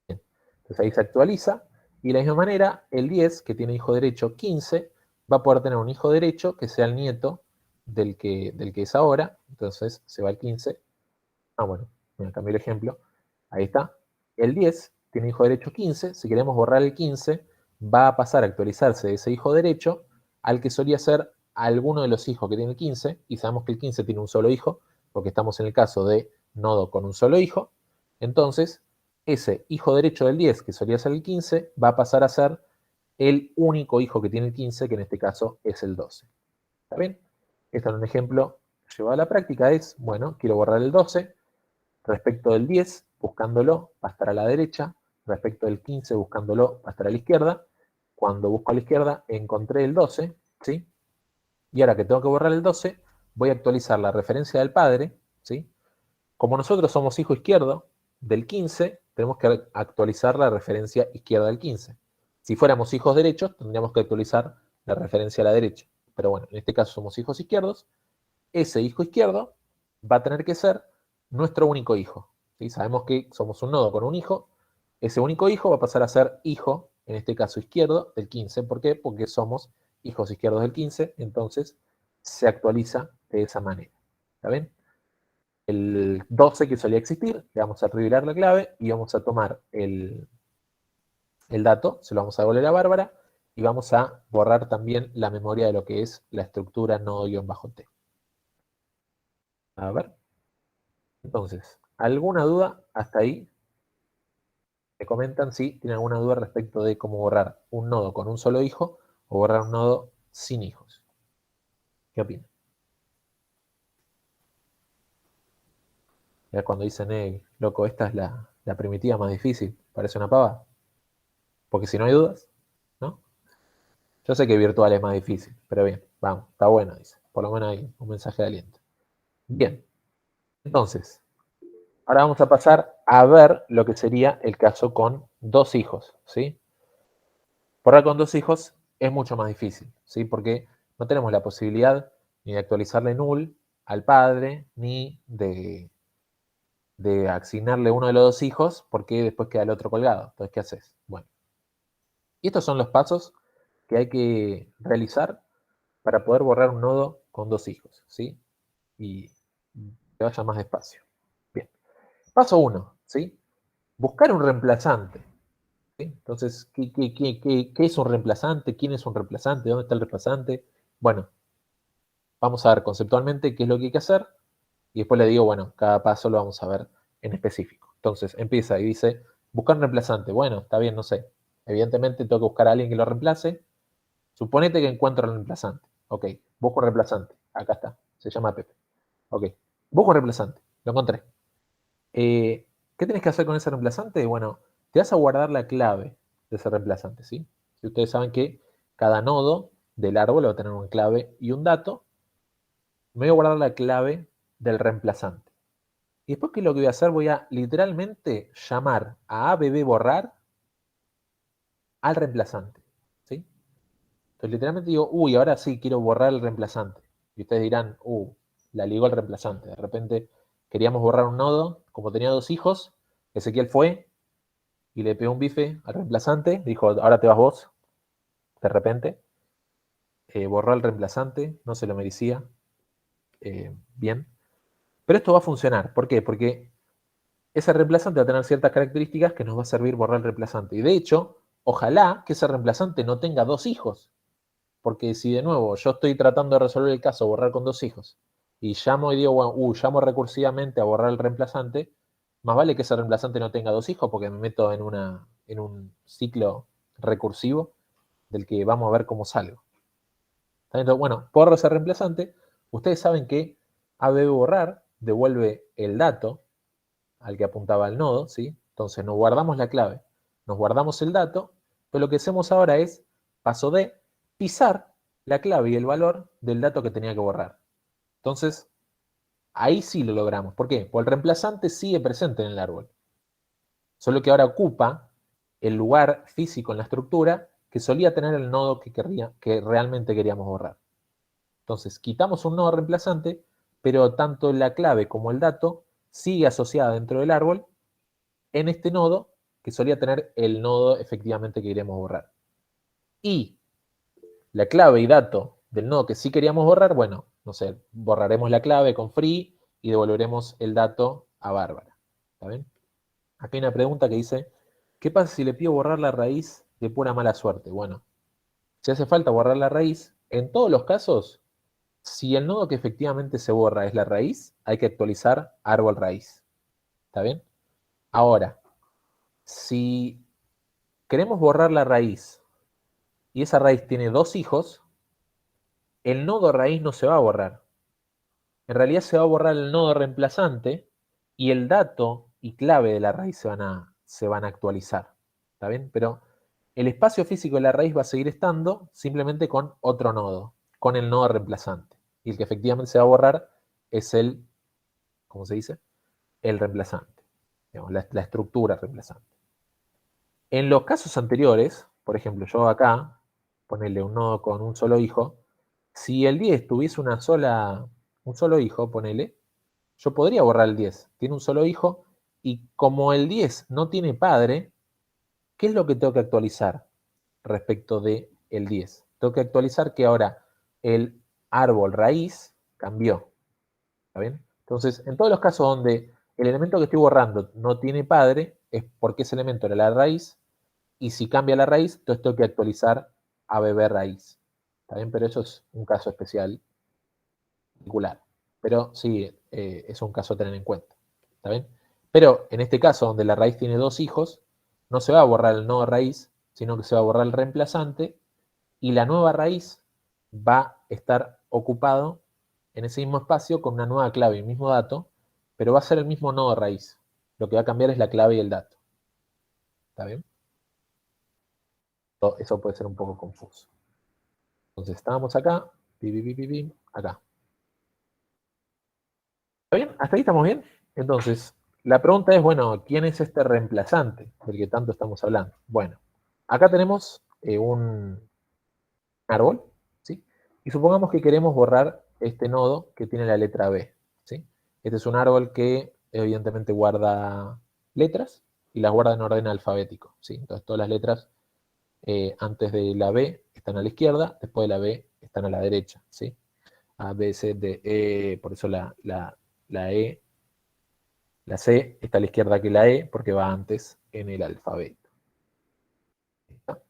Bien. Entonces ahí se actualiza. Y de la misma manera, el 10, que tiene hijo derecho 15, va a poder tener un hijo derecho que sea el nieto del que es ahora. Entonces se va el 15. Bueno, me cambié el ejemplo. Ahí está. El 10 tiene hijo derecho 15. Si queremos borrar el 15, va a pasar a actualizarse de ese hijo derecho al que solía ser alguno de los hijos que tiene el 15. Y sabemos que el 15 tiene un solo hijo, porque estamos en el caso de nodo con un solo hijo. Entonces, ese hijo derecho del 10, que solía ser el 15, va a pasar a ser el único hijo que tiene el 15, que en este caso es el 12. ¿Está bien? Esto es un ejemplo llevado a la práctica. Es, bueno, quiero borrar el 12. Respecto del 10, buscándolo, va a estar a la derecha. Respecto del 15, buscándolo, va a estar a la izquierda. Cuando busco a la izquierda, encontré el 12, ¿sí? Y ahora que tengo que borrar el 12, voy a actualizar la referencia del padre, ¿sí? Como nosotros somos hijo izquierdo del 15, tenemos que actualizar la referencia izquierda del 15. Si fuéramos hijos derechos, tendríamos que actualizar la referencia a la derecha. Pero bueno, en este caso somos hijos izquierdos. Ese hijo izquierdo va a tener que ser nuestro único hijo. ¿Sí? Sabemos que somos un nodo con un hijo. Ese único hijo va a pasar a ser hijo, en este caso izquierdo, del 15. ¿Por qué? Porque somos hijos izquierdos del 15. Entonces se actualiza de esa manera. ¿Está bien? El 12 que solía existir, le vamos a revelar la clave y vamos a tomar el dato, se lo vamos a devolver a Bárbara y vamos a borrar también la memoria de lo que es la estructura nodo-t. A ver. Entonces, ¿alguna duda hasta ahí? Me comentan si tienen alguna duda respecto de cómo borrar un nodo con un solo hijo o borrar un nodo sin hijos. ¿Qué opinan? Ya cuando dicen, loco, esta es la primitiva más difícil, parece una pava. Porque si no hay dudas, ¿no? Yo sé que virtual es más difícil, pero bien, vamos, está bueno, dice. Por lo menos hay un mensaje de aliento. Bien, entonces, ahora vamos a pasar a ver lo que sería el caso con dos hijos, ¿sí? Borrar con dos hijos es mucho más difícil, ¿sí? Porque no tenemos la posibilidad ni de actualizarle null al padre, ni de asignarle uno de los dos hijos, porque después queda el otro colgado. Entonces, ¿qué haces? Bueno, y estos son los pasos que hay que realizar para poder borrar un nodo con dos hijos, ¿sí? Y que vaya más despacio. Bien. Paso 1, ¿sí? Buscar un reemplazante. ¿Sí? Entonces, ¿qué es un reemplazante? ¿Quién es un reemplazante? ¿Dónde está el reemplazante? Bueno, vamos a ver conceptualmente qué es lo que hay que hacer y después le digo, bueno, cada paso lo vamos a ver en específico. Entonces, empieza y dice, buscar un reemplazante. Bueno, está bien, no sé. Evidentemente tengo que buscar a alguien que lo reemplace. Suponete que encuentro al reemplazante. Ok, busco un reemplazante. Acá está. Se llama Pepe. Ok, busco un reemplazante. Lo encontré. ¿Qué tenés que hacer con ese reemplazante? Bueno, te vas a guardar la clave de ese reemplazante, ¿sí? Si ustedes saben que cada nodo del árbol va a tener una clave y un dato, me voy a guardar la clave del reemplazante. Y después, ¿qué es lo que voy a hacer? Voy a literalmente llamar a ABB borrar al reemplazante, ¿sí? Entonces, literalmente digo, uy, ahora sí quiero borrar el reemplazante. Y ustedes dirán, la ligó al reemplazante. De repente queríamos borrar un nodo, como tenía dos hijos, Ezequiel fue y le pegó un bife al reemplazante, dijo, ahora te vas vos, de repente. Borró al reemplazante, no se lo merecía. Bien. Pero esto va a funcionar. ¿Por qué? Porque ese reemplazante va a tener ciertas características que nos va a servir borrar el reemplazante. Y de hecho, ojalá que ese reemplazante no tenga dos hijos. Porque si de nuevo yo estoy tratando de resolver el caso borrar con dos hijos y llamo y digo, bueno, llamo recursivamente a borrar el reemplazante, más vale que ese reemplazante no tenga dos hijos porque me meto en un ciclo recursivo del que vamos a ver cómo salgo. Entonces, bueno, borro ese reemplazante. Ustedes saben que ABB borrar devuelve el dato al que apuntaba el nodo, ¿sí? Entonces nos guardamos la clave, nos guardamos el dato, pero lo que hacemos ahora es, paso D, pisar la clave y el valor del dato que tenía que borrar. Entonces, ahí sí lo logramos. ¿Por qué? Porque el reemplazante sigue presente en el árbol. Solo que ahora ocupa el lugar físico en la estructura que solía tener el nodo que realmente queríamos borrar. Entonces, quitamos un nodo reemplazante, pero tanto la clave como el dato sigue asociada dentro del árbol en este nodo que solía tener el nodo efectivamente que queríamos borrar. Y la clave y dato del nodo que sí queríamos borrar, bueno, no sé, borraremos la clave con free y devolveremos el dato a Bárbara. ¿Está bien? Aquí hay una pregunta que dice, ¿qué pasa si le pido borrar la raíz de pura mala suerte? Bueno, si hace falta borrar la raíz, en todos los casos, si el nodo que efectivamente se borra es la raíz, hay que actualizar árbol raíz. ¿Está bien? Ahora, si queremos borrar la raíz y esa raíz tiene dos hijos, el nodo raíz no se va a borrar. En realidad se va a borrar el nodo reemplazante y el dato y clave de la raíz se van a actualizar. ¿Está bien? Pero el espacio físico de la raíz va a seguir estando simplemente con otro nodo, con el nodo reemplazante. Y el que efectivamente se va a borrar es el, ¿cómo se dice? El reemplazante. Digamos, la estructura reemplazante. En los casos anteriores, por ejemplo, yo acá, ponerle un nodo con un solo hijo, si el 10 tuviese un solo hijo, ponele, yo podría borrar el 10. Tiene un solo hijo y como el 10 no tiene padre, ¿qué es lo que tengo que actualizar respecto de el 10? Tengo que actualizar que ahora el árbol raíz cambió. ¿Está bien? Entonces, en todos los casos donde el elemento que estoy borrando no tiene padre, es porque ese elemento era la raíz, y si cambia la raíz, entonces tengo que actualizar ABB raíz. ¿Está bien? Pero eso es un caso especial, particular. Pero sí, es un caso a tener en cuenta. ¿Está bien? Pero en este caso, donde la raíz tiene dos hijos, no se va a borrar el nodo raíz, sino que se va a borrar el reemplazante, y la nueva raíz va a estar ocupado en ese mismo espacio con una nueva clave y el mismo dato, pero va a ser el mismo nodo raíz. Lo que va a cambiar es la clave y el dato. ¿Está bien? Eso puede ser un poco confuso. Entonces estábamos acá, acá. ¿Está bien? ¿Hasta ahí estamos bien? Entonces, la pregunta es, bueno, ¿quién es este reemplazante del que tanto estamos hablando? Bueno, acá tenemos un árbol, ¿sí? Y supongamos que queremos borrar este nodo que tiene la letra B, ¿sí? Este es un árbol que evidentemente guarda letras y las guarda en orden alfabético, ¿sí? Entonces todas las letras antes de la B están a la izquierda, después de la B están a la derecha, ¿sí? A, B, C, D, E, por eso la E, la C está a la izquierda que la E, porque va antes en el alfabeto. ¿Está?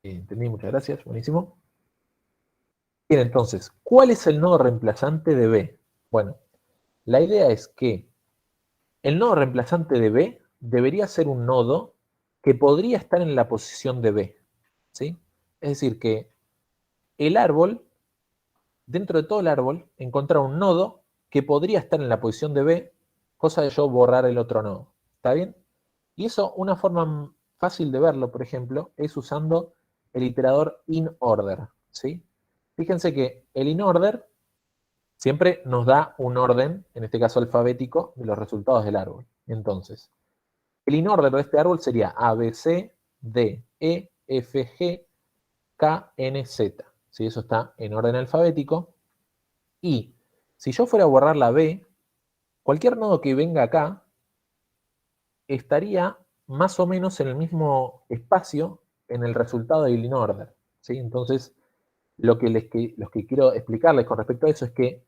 Entendí, muchas gracias, buenísimo. Bien, entonces, ¿cuál es el nodo reemplazante de B? Bueno, la idea es que el nodo reemplazante de B debería ser un nodo que podría estar en la posición de B, ¿sí? Es decir, que el árbol, dentro de todo el árbol, encontrar un nodo que podría estar en la posición de B, cosa de yo borrar el otro nodo. ¿Está bien? Y eso, una forma fácil de verlo, por ejemplo, es usando el iterador inOrder, ¿sí? Fíjense que el inOrder siempre nos da un orden, en este caso alfabético, de los resultados del árbol. Entonces, el inOrder de este árbol sería A, B, C, D, E, F, G, K, N, Z. ¿Sí? Eso está en orden alfabético. Y si yo fuera a borrar la B, cualquier nodo que venga acá estaría más o menos en el mismo espacio en el resultado del inOrder, ¿sí? Entonces, lo que quiero explicarles con respecto a eso es que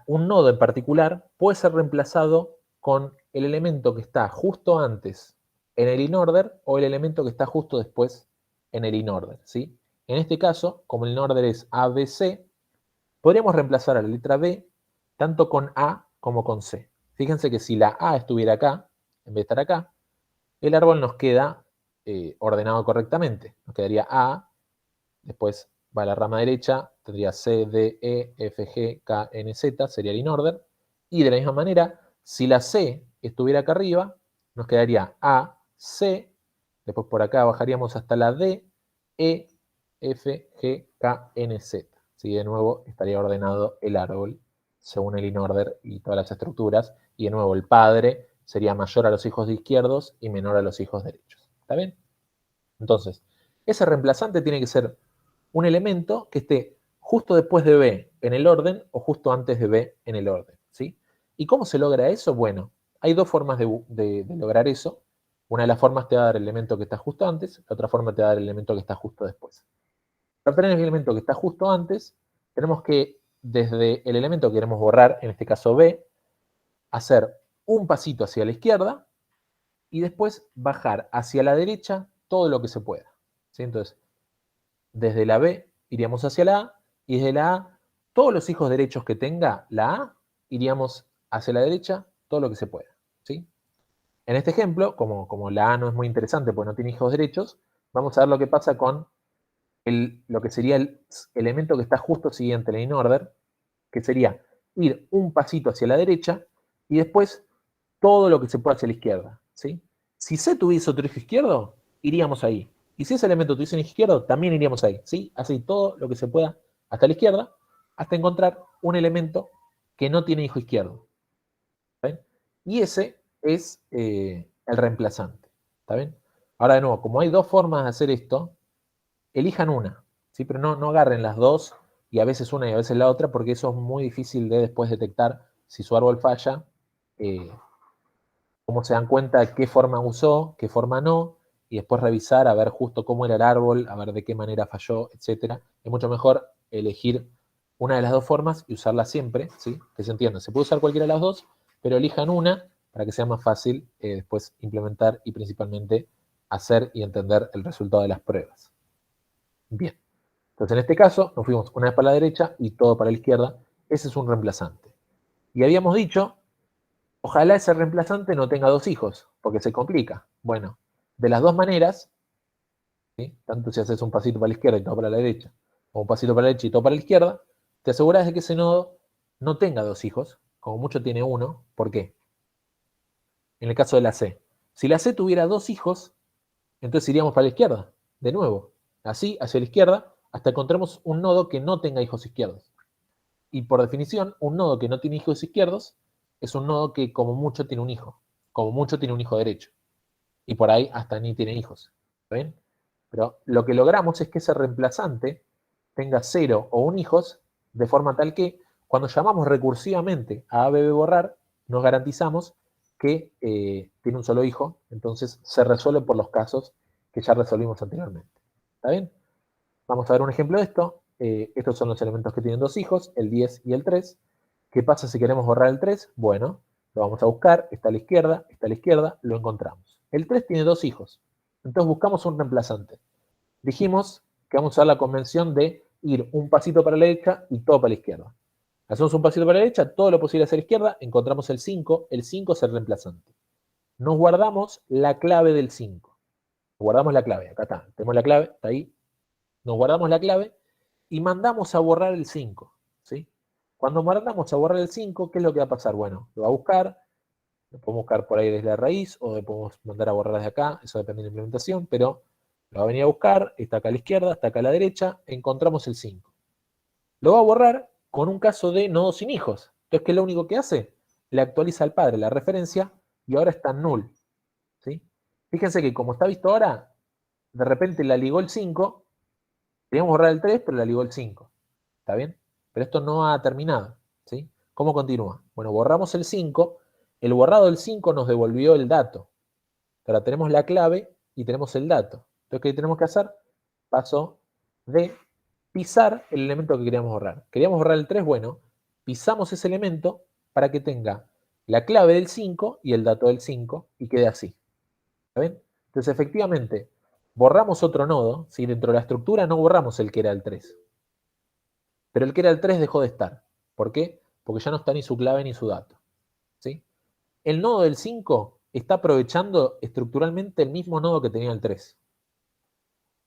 un nodo en particular puede ser reemplazado con el elemento que está justo antes en el inOrder o el elemento que está justo después en el inOrder, ¿sí? En este caso, como el inOrder es ABC, podríamos reemplazar a la letra B tanto con A como con C. Fíjense que si la A estuviera acá, en vez de estar acá, el árbol nos queda ordenado correctamente. Nos quedaría A, después va a la rama derecha, tendría C, D, E, F, G, K, N, Z, sería el inOrder. Y de la misma manera, si la C estuviera acá arriba, nos quedaría A, C, después por acá bajaríamos hasta la D, E, F, G, K, N, Z. ¿Sí? De nuevo estaría ordenado el árbol según el inOrder y todas las estructuras. Y de nuevo el padre sería mayor a los hijos de izquierdos y menor a los hijos derechos. ¿Está bien? Entonces, ese reemplazante tiene que ser un elemento que esté justo después de B en el orden o justo antes de B en el orden, ¿sí? ¿Y cómo se logra eso? Bueno, hay dos formas de lograr eso. Una de las formas te va a dar el elemento que está justo antes, la otra forma te va a dar el elemento que está justo después. Para obtener el elemento que está justo antes, tenemos que, desde el elemento que queremos borrar, en este caso B, hacer un pasito hacia la izquierda y después bajar hacia la derecha todo lo que se pueda, ¿sí? Entonces, desde la B iríamos hacia la A, y desde la A, todos los hijos derechos que tenga la A, iríamos hacia la derecha todo lo que se pueda, ¿sí? En este ejemplo, como la A no es muy interesante porque no tiene hijos derechos, vamos a ver lo que pasa con lo que sería el elemento que está justo siguiente en el inOrder, que sería ir un pasito hacia la derecha y después todo lo que se pueda hacia la izquierda, ¿sí? Si C tuviese otro hijo izquierdo, iríamos ahí. Y si ese elemento tuviese un hijo izquierdo, también iríamos ahí, ¿sí? Así todo lo que se pueda hasta la izquierda, hasta encontrar un elemento que no tiene hijo izquierdo. ¿Está bien? Y ese es el reemplazante. ¿Está bien? Ahora de nuevo, como hay dos formas de hacer esto, elijan una, ¿sí? Pero no agarren las dos y a veces una y a veces la otra, porque eso es muy difícil de después detectar si su árbol falla, cómo se dan cuenta qué forma usó, qué forma no, y después revisar a ver justo cómo era el árbol, a ver de qué manera falló, etc. Es mucho mejor elegir una de las dos formas y usarla siempre, ¿sí? Que se entienda. Se puede usar cualquiera de las dos, pero elijan una para que sea más fácil después implementar y principalmente hacer y entender el resultado de las pruebas. Bien. Entonces en este caso nos fuimos una vez para la derecha y todo para la izquierda. Ese es un reemplazante. Y habíamos dicho, ojalá ese reemplazante no tenga dos hijos, porque se complica. Bueno, de las dos maneras, ¿sí? Tanto si haces un pasito para la izquierda y todo para la derecha, o un pasito para la derecha y todo para la izquierda, te aseguras de que ese nodo no tenga dos hijos, como mucho tiene uno. ¿Por qué? En el caso de la C. Si la C tuviera dos hijos, entonces iríamos para la izquierda, de nuevo. Así, hacia la izquierda, hasta encontremos un nodo que no tenga hijos izquierdos. Y por definición, un nodo que no tiene hijos izquierdos es un nodo que como mucho tiene un hijo. Como mucho tiene un hijo derecho. Y por ahí hasta ni tiene hijos. ¿Está bien? Pero lo que logramos es que ese reemplazante tenga 0 o 1 hijos, de forma tal que cuando llamamos recursivamente a ABB borrar, nos garantizamos que tiene un solo hijo, entonces se resuelve por los casos que ya resolvimos anteriormente. ¿Está bien? Vamos a ver un ejemplo de esto. Estos son los elementos que tienen 2 hijos, el 10 y el 3. ¿Qué pasa si queremos borrar el 3? Bueno, lo vamos a buscar, está a la izquierda, lo encontramos. El 3 tiene 2 hijos, entonces buscamos un reemplazante. Dijimos que vamos a usar la convención de ir un pasito para la derecha y todo para la izquierda. Hacemos un pasito para la derecha, todo lo posible hacia la izquierda, encontramos el 5 es el reemplazante. Nos guardamos la clave del 5. Guardamos la clave, acá está, tenemos la clave, está ahí. Nos guardamos la clave y mandamos a borrar el 5, ¿sí? Cuando mandamos a borrar el 5, ¿qué es lo que va a pasar? Bueno, lo va a buscar, lo podemos buscar por ahí desde la raíz o lo podemos mandar a borrar desde acá, eso depende de la implementación, pero lo va a venir a buscar, está acá a la izquierda, está acá a la derecha, encontramos el 5. Lo va a borrar con un caso de nodo sin hijos. Entonces, ¿qué es lo único que hace? Le actualiza al padre la referencia y ahora está null, ¿sí? Fíjense que como está visto ahora, de repente la ligó el 5, queríamos borrar el 3, pero la ligó el 5. ¿Está bien? Pero esto no ha terminado, ¿sí? ¿Cómo continúa? Bueno, borramos el 5, el borrado del 5 nos devolvió el dato. Ahora tenemos la clave y tenemos el dato. Entonces, ¿qué tenemos que hacer? Paso de pisar el elemento que queríamos borrar. Queríamos borrar el 3, bueno, pisamos ese elemento para que tenga la clave del 5 y el dato del 5 y quede así. ¿Está bien? Entonces, efectivamente, borramos otro nodo, ¿sí? Dentro de la estructura no borramos el que era el 3. Pero el que era el 3 dejó de estar. ¿Por qué? Porque ya no está ni su clave ni su dato, ¿sí? El nodo del 5 está aprovechando estructuralmente el mismo nodo que tenía el 3.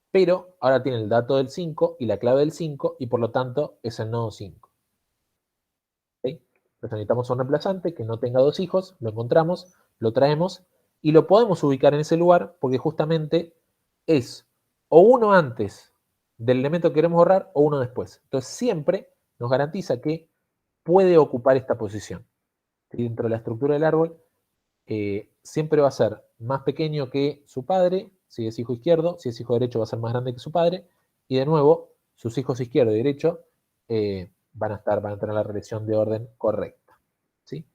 Pero ahora tiene el dato del 5 y la clave del 5 y por lo tanto es el nodo 5. ¿Sí? Entonces necesitamos un reemplazante que no tenga 2 hijos, lo encontramos, lo traemos y lo podemos ubicar en ese lugar porque justamente es o uno antes del elemento que queremos borrar o uno después. Entonces siempre nos garantiza que puede ocupar esta posición. ¿Sí? Dentro de la estructura del árbol siempre va a ser más pequeño que su padre, si es hijo izquierdo, si es hijo derecho va a ser más grande que su padre, y de nuevo, sus hijos izquierdo y derecho van a tener la relación de orden correcta, ¿sí?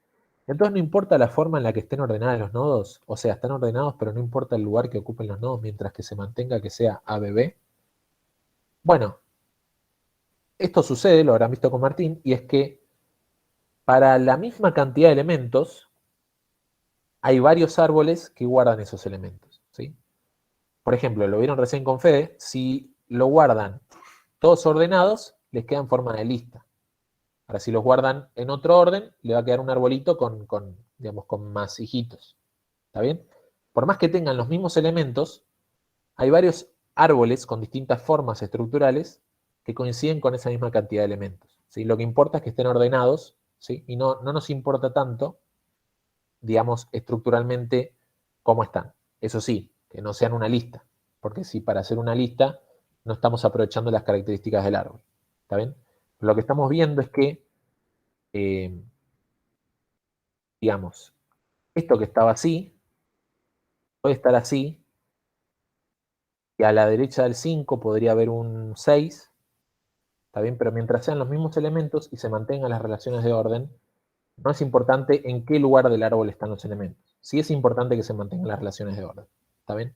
Entonces no importa la forma en la que estén ordenados los nodos, o sea, están ordenados, pero no importa el lugar que ocupen los nodos mientras que se mantenga que sea ABB. Bueno, esto sucede, lo habrán visto con Martín, y es que para la misma cantidad de elementos, hay varios árboles que guardan esos elementos, ¿sí? Por ejemplo, lo vieron recién con Fede, si lo guardan todos ordenados, les queda en forma de lista. Ahora, si los guardan en otro orden, le va a quedar un arbolito digamos, con más hijitos. ¿Está bien? Por más que tengan los mismos elementos, hay varios árboles con distintas formas estructurales que coinciden con esa misma cantidad de elementos, ¿sí? Lo que importa es que estén ordenados, ¿sí? Y no nos importa tanto, digamos, estructuralmente cómo están. Eso sí, que no sean una lista, porque si para hacer una lista no estamos aprovechando las características del árbol. ¿Está bien? Lo que estamos viendo es que, digamos, esto que estaba así, puede estar así, y a la derecha del 5 podría haber un 6, ¿está bien? Pero mientras sean los mismos elementos y se mantengan las relaciones de orden, no es importante en qué lugar del árbol están los elementos. Sí es importante que se mantengan las relaciones de orden. ¿Está bien?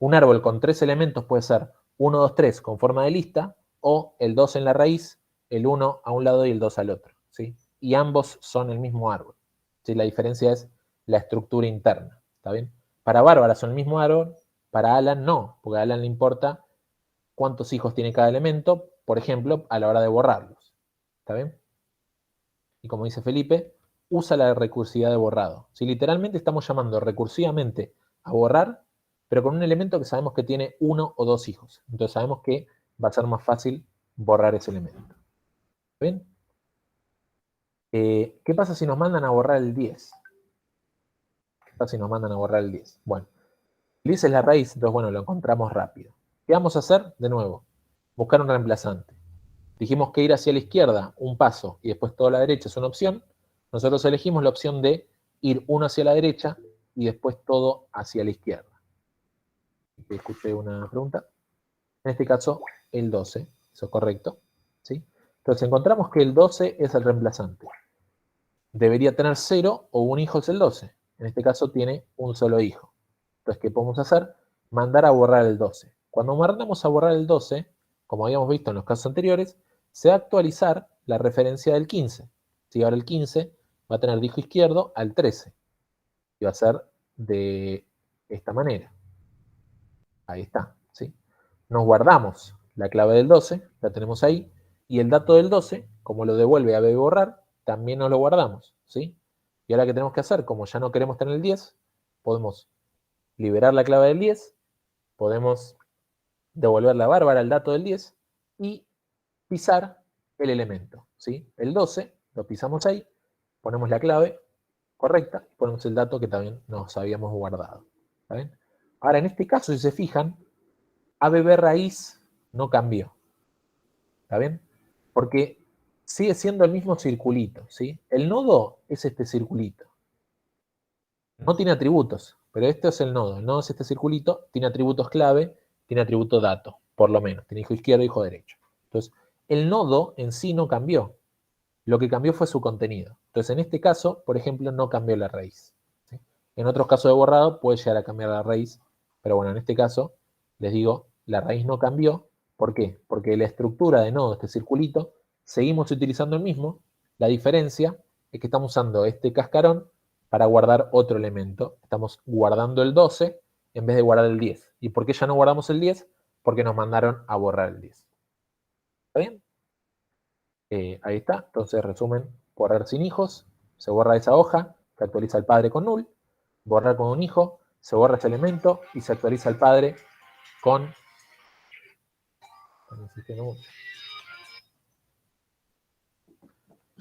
Un árbol con 3 elementos puede ser 1, 2, 3 con forma de lista, o el 2 en la raíz, el 1 a un lado y el 2 al otro, ¿sí? Y ambos son el mismo árbol, ¿sí? La diferencia es la estructura interna, ¿está bien? Para Bárbara son el mismo árbol, para Alan no, porque a Alan le importa cuántos hijos tiene cada elemento, por ejemplo, a la hora de borrarlos, ¿está bien? Y como dice Felipe, usa la recursividad de borrado. Si literalmente estamos llamando recursivamente a borrar, pero con un elemento que sabemos que tiene 1 o 2 hijos. Entonces sabemos que va a ser más fácil borrar ese elemento. ¿Ven? ¿Qué pasa si nos mandan a borrar el 10? ¿Qué pasa si nos mandan a borrar el 10? Bueno, el 10 es la raíz, entonces bueno, lo encontramos rápido. ¿Qué vamos a hacer? De nuevo, buscar un reemplazante. Dijimos que ir hacia la izquierda un paso y después toda la derecha es una opción. Nosotros elegimos la opción de ir uno hacia la derecha y después todo hacia la izquierda. Escuché una pregunta. En este caso, el 12. Eso es correcto. ¿Sí? Entonces encontramos que el 12 es el reemplazante. Debería tener 0 o un hijo es el 12. En este caso tiene un solo hijo. Entonces, ¿qué podemos hacer? Mandar a borrar el 12. Cuando mandamos a borrar el 12, como habíamos visto en los casos anteriores, se va a actualizar la referencia del 15. ¿Sí? Ahora el 15 va a tener de hijo izquierdo al 13. Y va a ser de esta manera. Ahí está. ¿Sí? Nos guardamos la clave del 12, la tenemos ahí, y el dato del 12, como lo devuelve a B borrar, también nos lo guardamos. ¿Sí? Y ahora, ¿qué tenemos que hacer? Como ya no queremos tener el 10, podemos liberar la clave del 10, podemos devolver la bárbara al dato del 10 y pisar el elemento. ¿Sí? El 12 lo pisamos ahí, ponemos la clave correcta y ponemos el dato que también nos habíamos guardado. ¿Está bien? Ahora, en este caso, si se fijan, ABB raíz no cambió. ¿Está bien? Porque sigue siendo el mismo circulito. ¿Sí? El nodo es este circulito. No tiene atributos, pero este es el nodo. El nodo es este circulito, tiene atributos clave, tiene atributo dato, por lo menos. Tiene hijo izquierdo y hijo derecho. Entonces, el nodo en sí no cambió. Lo que cambió fue su contenido. Entonces, en este caso, por ejemplo, no cambió la raíz. ¿Sí? En otros casos de borrado puede llegar a cambiar la raíz, pero bueno, en este caso, les digo, la raíz no cambió. ¿Por qué? Porque la estructura de nodo, este circulito, seguimos utilizando el mismo. La diferencia es que estamos usando este cascarón para guardar otro elemento. Estamos guardando el 12 en vez de guardar el 10. ¿Y por qué ya no guardamos el 10? Porque nos mandaron a borrar el 10. ¿Está bien? Ahí está. Entonces, resumen, borrar sin hijos, se borra esa hoja, se actualiza el padre con null, borrar con un hijo, se borra ese elemento y se actualiza el padre con...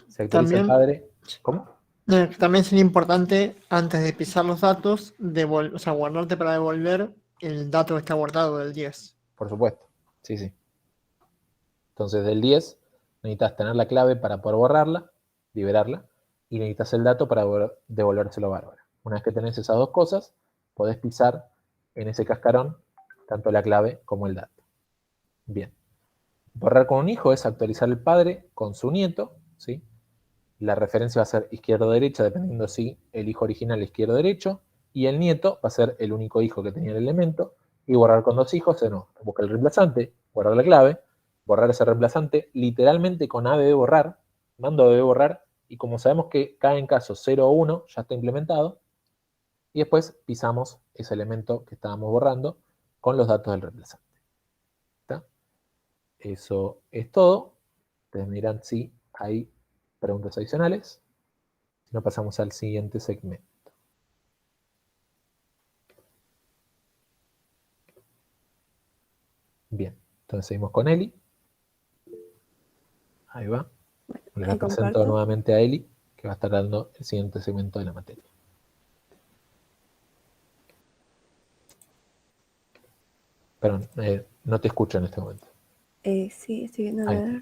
Se actualiza También, el padre... ¿Cómo? también sería importante, antes de pisar los datos, o sea, guardarte para devolver el dato que está guardado del 10. Por supuesto. Sí, sí. Entonces, del 10 necesitas tener la clave para poder borrarla, liberarla, y necesitas el dato para devolvérselo a Bárbara. Una vez que tenés esas dos cosas, podés pisar en ese cascarón tanto la clave como el dato. Bien. Borrar con un hijo es actualizar el padre con su nieto, ¿sí? La referencia va a ser izquierdo-derecha, dependiendo si el hijo original es izquierdo-derecho, y el nieto va a ser el único hijo que tenía el elemento, y borrar con dos hijos, no, busca el reemplazante, guardar la clave, borrar ese reemplazante, literalmente con ABB borrar, mando ABB borrar, y como sabemos que cae en caso 0 o 1, ya está implementado, y después pisamos ese elemento que estábamos borrando con los datos del reemplazante. ¿Está? Eso es todo. Ustedes me dirán si hay preguntas adicionales. Si no, pasamos al siguiente segmento. Bien, entonces seguimos con Eli. Ahí va. Les ahí presento comparto. nuevamente a Eli, que va a estar dando el siguiente segmento de la materia. Perdón, no te escucho en este momento. Sí, estoy viendo a Ahí ver.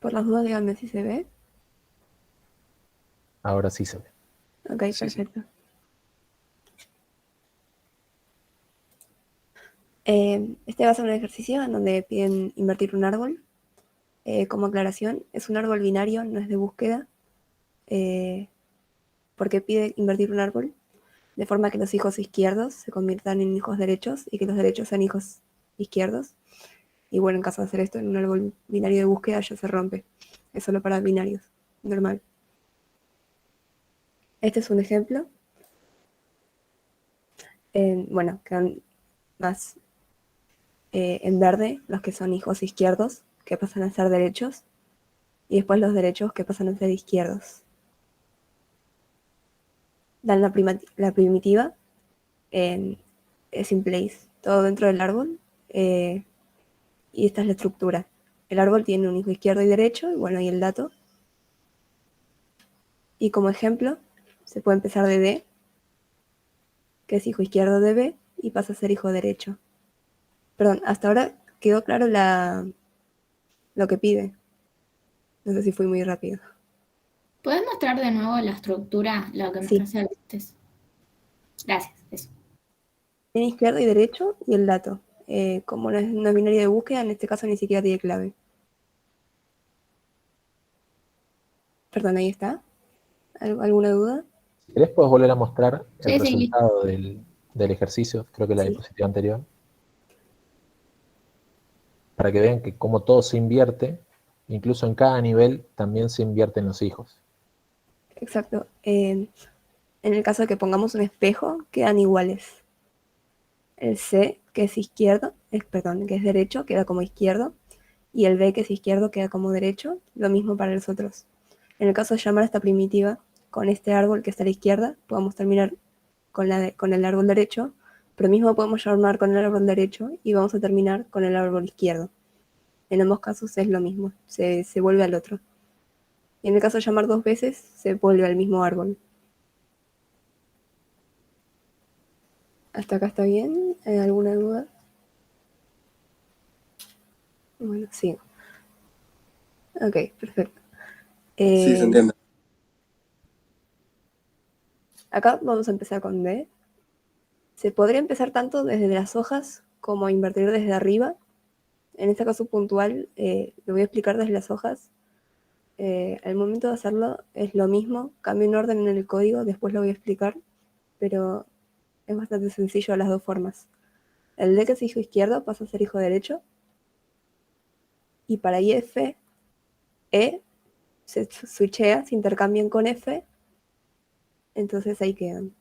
Por las dudas, díganme si se ve. Ahora sí se ve. Ok, Sí, sí. perfecto. Este va a ser un ejercicio en donde piden invertir un árbol. Como aclaración, es un árbol binario, no es de búsqueda. Porque pide invertir un árbol de forma que los hijos izquierdos se conviertan en hijos derechos y que los derechos sean hijos izquierdos. Y bueno, en caso de hacer esto en un árbol binario de búsqueda ya se rompe. Es solo para binarios, normal. Este es un ejemplo. Bueno, quedan más en verde los que son hijos izquierdos, que pasan a ser derechos, y después los derechos que pasan a ser izquierdos. Dan la primitiva, es in place, todo dentro del árbol, y esta es la estructura. El árbol tiene un hijo izquierdo y derecho, y bueno, y el dato. Y como ejemplo, se puede empezar de D, que es hijo izquierdo de B, y pasa a ser hijo derecho. Perdón, hasta ahora quedó claro lo que pide. No sé si fui muy rápido. ¿Puedes mostrar de nuevo la estructura, lo que Sí. mostraste antes? Gracias, eso. Tiene izquierdo y derecho y el dato. Como no es una binaria de búsqueda, en este caso ni siquiera tiene clave. Perdón, ahí está. ¿Alguna duda? Si querés, puedes volver a mostrar el Sí, sí. resultado del ejercicio, creo que la Sí. diapositiva anterior, para que vean que como todo se invierte, incluso en cada nivel también se invierten los hijos. Exacto. En el caso de que pongamos un espejo, quedan iguales. El C, que es izquierdo, que es derecho, queda como izquierdo. Y el B, que es izquierdo, queda como derecho. Lo mismo para los otros. En el caso de llamar a esta primitiva con este árbol que está a la izquierda, podemos terminar con el árbol derecho, pero mismo podemos llamar con el árbol derecho y vamos a terminar con el árbol izquierdo. En ambos casos es lo mismo, se vuelve al otro. Y en el caso de llamar 2 veces, se vuelve al mismo árbol. ¿Hasta acá está bien? ¿Alguna duda? Bueno, sigo. Ok, perfecto. Sí, se entiende. Acá vamos a empezar con D. Se podría empezar tanto desde las hojas como invertir desde arriba. En este caso puntual, lo voy a explicar desde las hojas. Al momento de hacerlo es lo mismo, cambio un orden en el código, después lo voy a explicar, pero es bastante sencillo de las dos formas. El D, que es hijo izquierdo, pasa a ser hijo derecho, y para IF, E se switchea, se intercambian con F, entonces ahí quedan.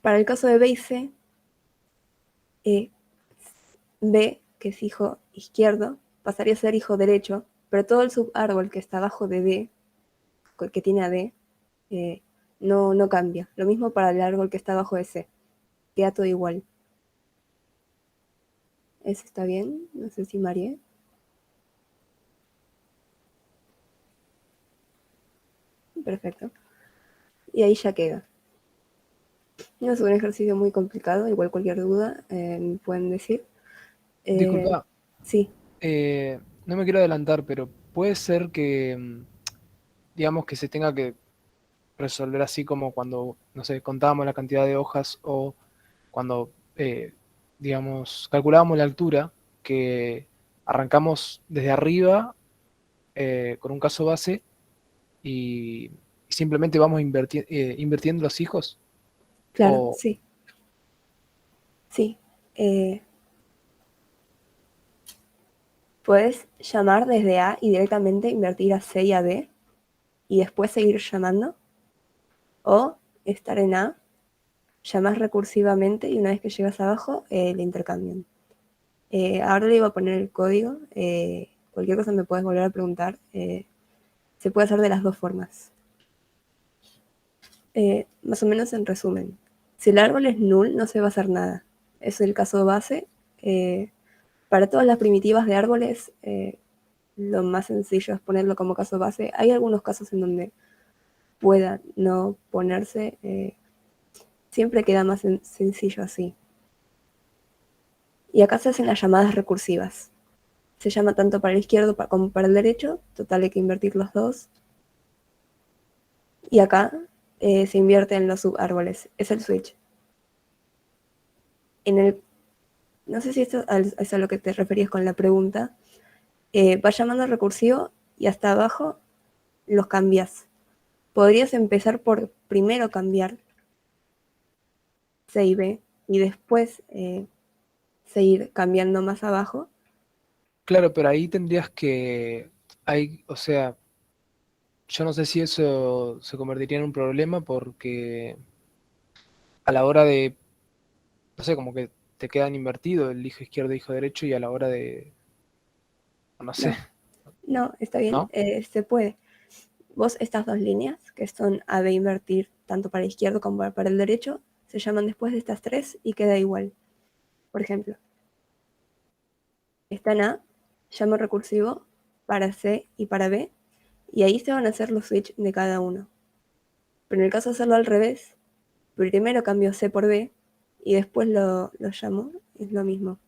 Para el caso de B y C, B, que es hijo izquierdo, pasaría a ser hijo derecho, pero todo el subárbol que está abajo de D, que tiene a D, no cambia. Lo mismo para el árbol que está abajo de C. Queda todo igual. ¿Eso está bien? No sé si mareé. Perfecto. Y ahí ya queda. No es un ejercicio muy complicado, igual cualquier duda me pueden decir. Disculpa, Sí, no me quiero adelantar, pero puede ser que, digamos, que se tenga que resolver así como cuando, no sé, contábamos la cantidad de hojas o cuando, digamos, calculábamos la altura, que arrancamos desde arriba con un caso base y simplemente vamos invirtiendo los hijos. claro, O, sí. Sí. Puedes llamar desde A y directamente invertir a C y a D y después seguir llamando. O estar en A, llamas recursivamente y una vez que llegas abajo, le intercambian. Ahora le iba a poner el código. Cualquier cosa me puedes volver a preguntar. Se puede hacer de las dos formas. Más o menos en resumen. Si el árbol es null, no se va a hacer nada. Es el caso base. Para todas las primitivas de árboles, lo más sencillo es ponerlo como caso base. Hay algunos casos en donde pueda no ponerse. Siempre queda más sencillo así. Y acá se hacen las llamadas recursivas. Se llama tanto para el izquierdo como para el derecho. Total hay que invertir los dos. Y acá se invierte en los subárboles. Es el switch. No sé si esto es a lo que te referías con la pregunta. Va llamando recursivo y hasta abajo los cambias. Podrías empezar por primero cambiar C y B y después seguir cambiando más abajo. claro, pero ahí tendrías que, o sea, yo no sé si eso se convertiría en un problema porque a la hora de, no sé, como que te quedan invertidos el hijo izquierdo y hijo derecho y a la hora de, no sé, No, está bien, ¿no? se puede. Vos estas dos líneas, que son A, B invertir tanto para el izquierdo como para el derecho, se llaman después de estas tres y queda igual. Por ejemplo, está en A, llamo recursivo para C y para B, y ahí se van a hacer los switch de cada uno. Pero en el caso de hacerlo al revés, primero cambio C por B y después lo llamo, es lo mismo.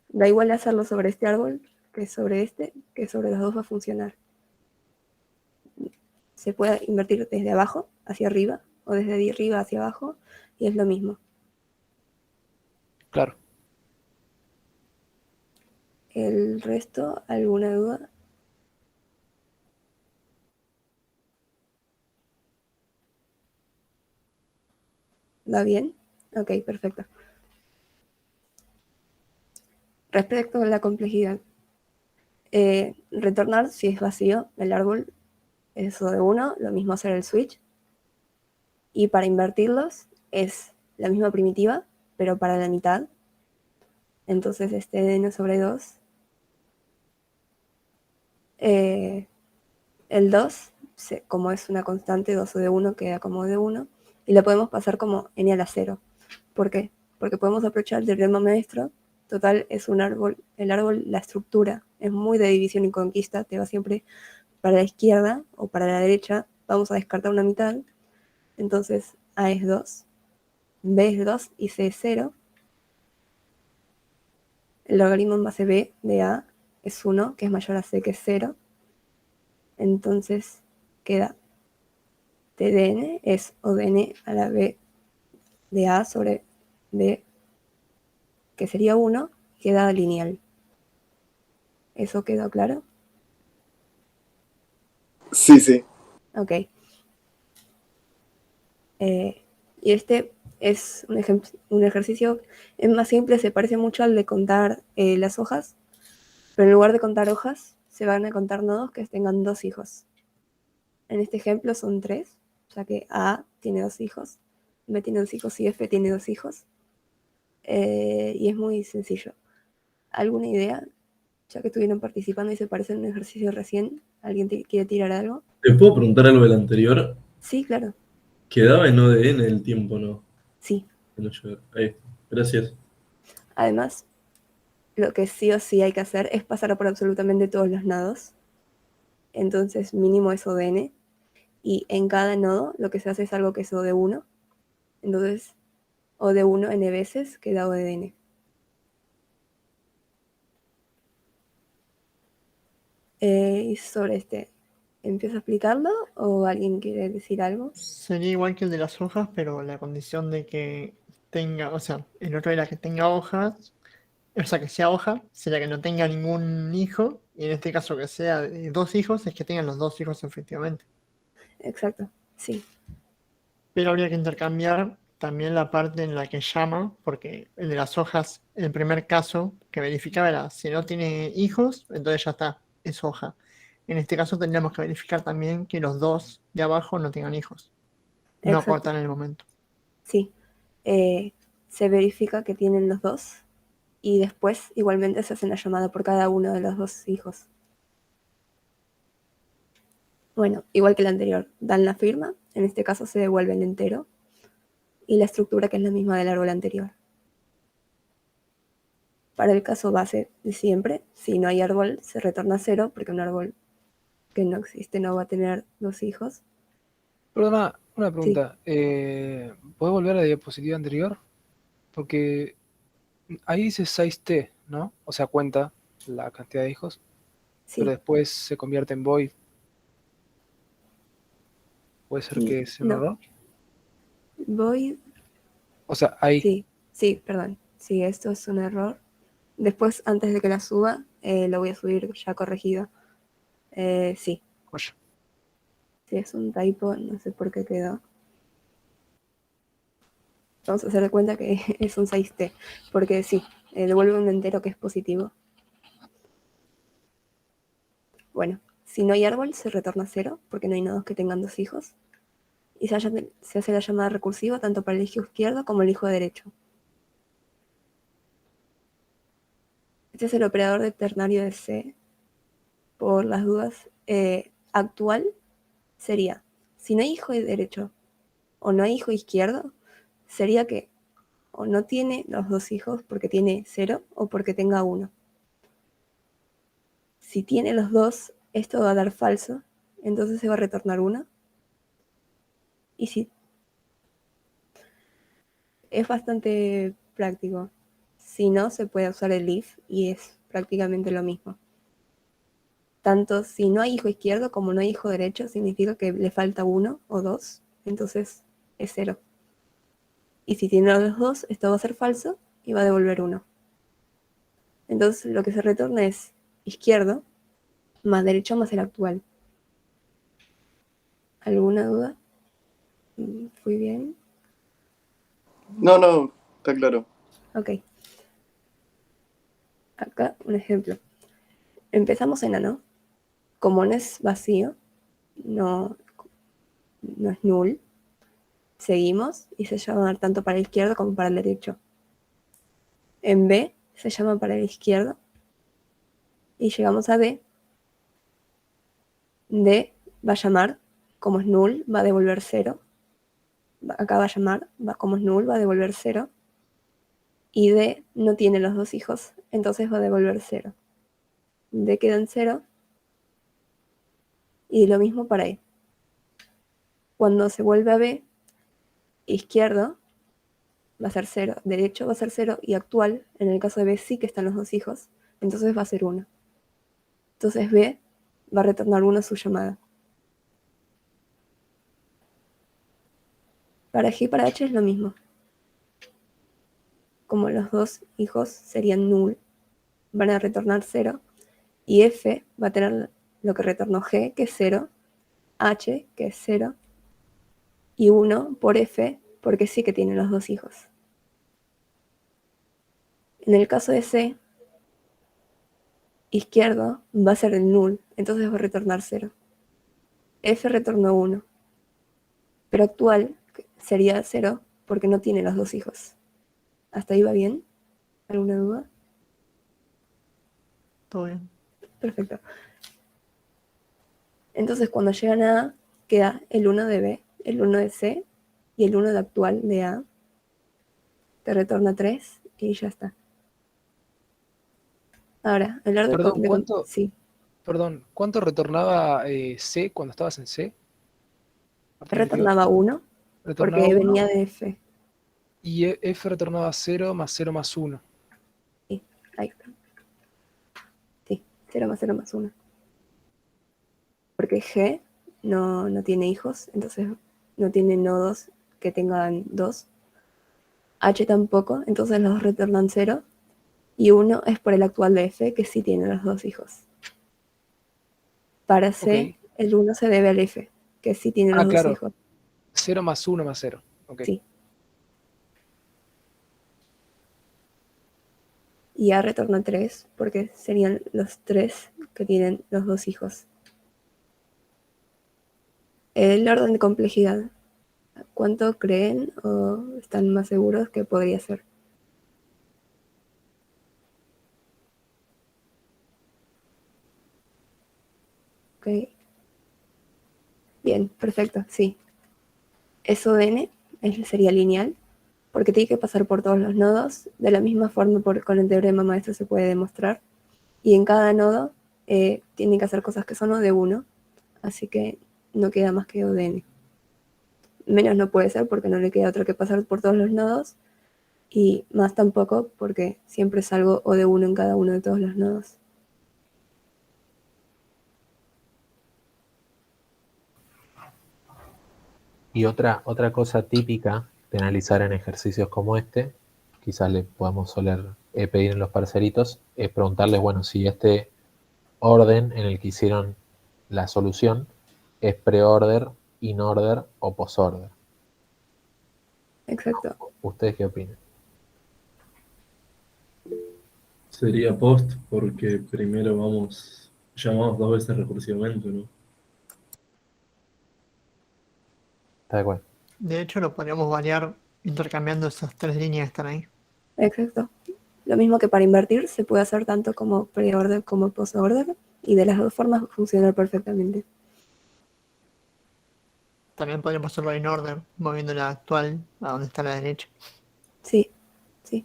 Da igual hacerlo sobre este árbol que sobre este, que sobre los dos va a funcionar. Se puede invertir desde abajo hacia arriba o desde arriba hacia abajo y es lo mismo. Claro. El resto, ¿alguna duda? ¿Va bien? Ok, perfecto. Respecto a la complejidad, retornar si es vacío el árbol, eso de 1, lo mismo hacer el switch. Y para invertirlos es la misma primitiva, pero para la mitad. Entonces este n sobre 2. El 2, como es una constante, 2 de 1 queda como de 1. Y lo podemos pasar como n a la 0. ¿Por qué? Porque podemos aprovechar el teorema maestro. Total, es un árbol. El árbol, la estructura, es muy de división y conquista. Te va siempre para la izquierda o para la derecha. Vamos a descartar una mitad. Entonces, A es 2, B es 2 y C es 0. El logaritmo en base B de A es 1, que es mayor a C, que es 0. Entonces, queda TdN es OdN a la B de A sobre B, que sería 1, queda lineal. ¿Eso quedó claro? Sí, sí. Ok. Y este es un ejercicio, es más simple, se parece mucho al de contar las hojas, pero en lugar de contar hojas, se van a contar nodos que tengan 2 hijos. En este ejemplo son 3, o sea que A tiene 2 hijos, B tiene 2 hijos y F tiene 2 hijos. Y es muy sencillo. ¿Alguna idea? Ya que estuvieron participando y se parece en un ejercicio recién, ¿alguien quiere tirar algo? ¿Te puedo preguntar algo del anterior? Sí, claro. Quedaba en ODN el tiempo, ¿no? Sí. Ahí. Gracias. Además, lo que sí o sí hay que hacer es pasar por absolutamente todos los nodos. Entonces, mínimo es OdN. Y en cada nodo lo que se hace es algo que es O de 1. Entonces, O de 1 n veces queda OdN. Y sobre este, ¿empiezo a explicarlo o alguien quiere decir algo? Sería igual que el de las hojas, pero la condición de que tenga, o sea, el otro era que tenga hojas, o sea, que sea hoja, sería que no tenga ningún hijo, y en este caso que sea de 2 hijos, es que tengan los 2 hijos efectivamente. Exacto, sí. Pero habría que intercambiar también la parte en la que llama, porque el de las hojas, en el primer caso que verificaba era, si no tiene hijos, entonces ya está, es hoja. En este caso tendríamos que verificar también que los 2 de abajo no tengan hijos. No Exacto. aportan en el momento. Sí. Se verifica que tienen los 2 y después igualmente se hace la llamada por cada uno de los 2 hijos. Bueno, igual que el anterior, dan la firma, en este caso se devuelve el entero, y la estructura que es la misma del árbol anterior. Para el caso base de siempre, si no hay árbol, se retorna 0, porque un árbol que no existe no va a tener 2 hijos. Perdona, una pregunta. ¿Puedes volver a la diapositiva anterior? Porque ahí dice 6t, ¿no? O sea, cuenta la cantidad de hijos, Sí. pero después se convierte en void. ¿Puede ser que es un No. error? Void. O sea, ahí. Sí, perdón. Sí, esto es un error. Después, antes de que la suba, lo voy a subir ya corregido. Sí. Oye. Sí, es un typo, no sé por qué quedó. Vamos a hacer de cuenta que es un 6t, porque sí, devuelve un entero que es positivo. Bueno, si no hay árbol, se retorna 0, porque no hay nodos que tengan 2 hijos. Y se hace la llamada recursiva tanto para el hijo izquierdo como el hijo derecho. Este es el operador de ternario de C. Por las dudas, actual sería, si no hay hijo derecho o no hay hijo izquierdo, sería que o no tiene los 2 hijos porque tiene 0 o porque tenga 1. Si tiene los 2, esto va a dar falso, entonces se va a retornar 1. Y si es bastante práctico. Si no, se puede usar el if y es prácticamente lo mismo. Tanto si no hay hijo izquierdo como no hay hijo derecho, significa que le falta 1 o 2, entonces es 0. Y si tiene los dos, esto va a ser falso y va a devolver 1. Entonces lo que se retorna es izquierdo más derecho más el actual. ¿Alguna duda? ¿Fui bien? No, está claro. Ok. Acá un ejemplo. Empezamos en A, ¿no? Como no es vacío, no es null, seguimos y se llama tanto para el izquierdo como para el derecho. En B se llama para el izquierdo y llegamos a D. D va a llamar, como es null, va a devolver 0. Acá va a llamar, como es null, va a devolver 0. Y D no tiene los dos hijos, entonces va a devolver 0. D queda en 0. Y lo mismo para E. Cuando se vuelve a B, izquierdo va a ser 0, derecho va a ser 0 y actual, en el caso de B sí que están los dos hijos, entonces va a ser 1. Entonces B va a retornar 1 a su llamada. Para G y para H es lo mismo. Como los dos hijos serían null, van a retornar 0 y F va a tener lo que retornó G, que es 0, H, que es 0, y 1 por F, porque sí que tiene los dos hijos. En el caso de C, izquierdo va a ser el null, entonces va a retornar 0. F retornó 1, pero actual sería 0 porque no tiene los dos hijos. ¿Hasta ahí va bien? ¿Alguna duda? Todo bien. Perfecto. Entonces cuando llegan a A, queda el 1 de B, el 1 de C y el 1 de actual de A. Te retorna 3 y ya está. Ahora, el orden Perdón, ¿cuánto, sí. perdón, ¿cuánto retornaba C cuando estabas en C? Retornaba 1 Retornaba porque 1 venía de F. y F retornaba 0 más 1. Sí, ahí está. Sí, 0 más 1. Porque G no tiene hijos, entonces no tiene nodos que tengan 2. H tampoco, entonces los dos retornan 0. Y 1 es por el actual de F, que sí tiene los dos hijos. Para C, Ok. el 1 se debe al F, que sí tiene los dos Claro. hijos. 0 más 1 más 0. Ok. Sí. Y A retorna 3, porque serían los 3 que tienen los dos hijos. El orden de complejidad. ¿Cuánto creen o están más seguros que podría ser? Ok. Bien, perfecto, sí. Eso de n sería lineal, porque tiene que pasar por todos los nodos. De la misma forma, con el teorema maestro se puede demostrar. Y en cada nodo tienen que hacer cosas que son O de 1, así que no queda más que O de n. Menos no puede ser porque no le queda otro que pasar por todos los nodos, y más tampoco porque siempre salgo O de 1 en cada uno de todos los nodos. Y otra cosa típica de analizar en ejercicios como este, quizás le podamos soler pedir en los parceritos, es preguntarles, bueno, si este orden en el que hicieron la solución es pre-order, in-order o post-order. Exacto. ¿Ustedes qué opinan? Sería post porque primero llamamos 2 veces recursivamente, ¿no? ¿Está de acuerdo? De hecho, lo podríamos variar intercambiando esas 3 líneas que están ahí. Exacto. Lo mismo que para invertir, se puede hacer tanto como pre-order como post-order, y de las dos formas funciona perfectamente. También podríamos hacerlo en orden, moviendo la actual a donde está la derecha. Sí, sí.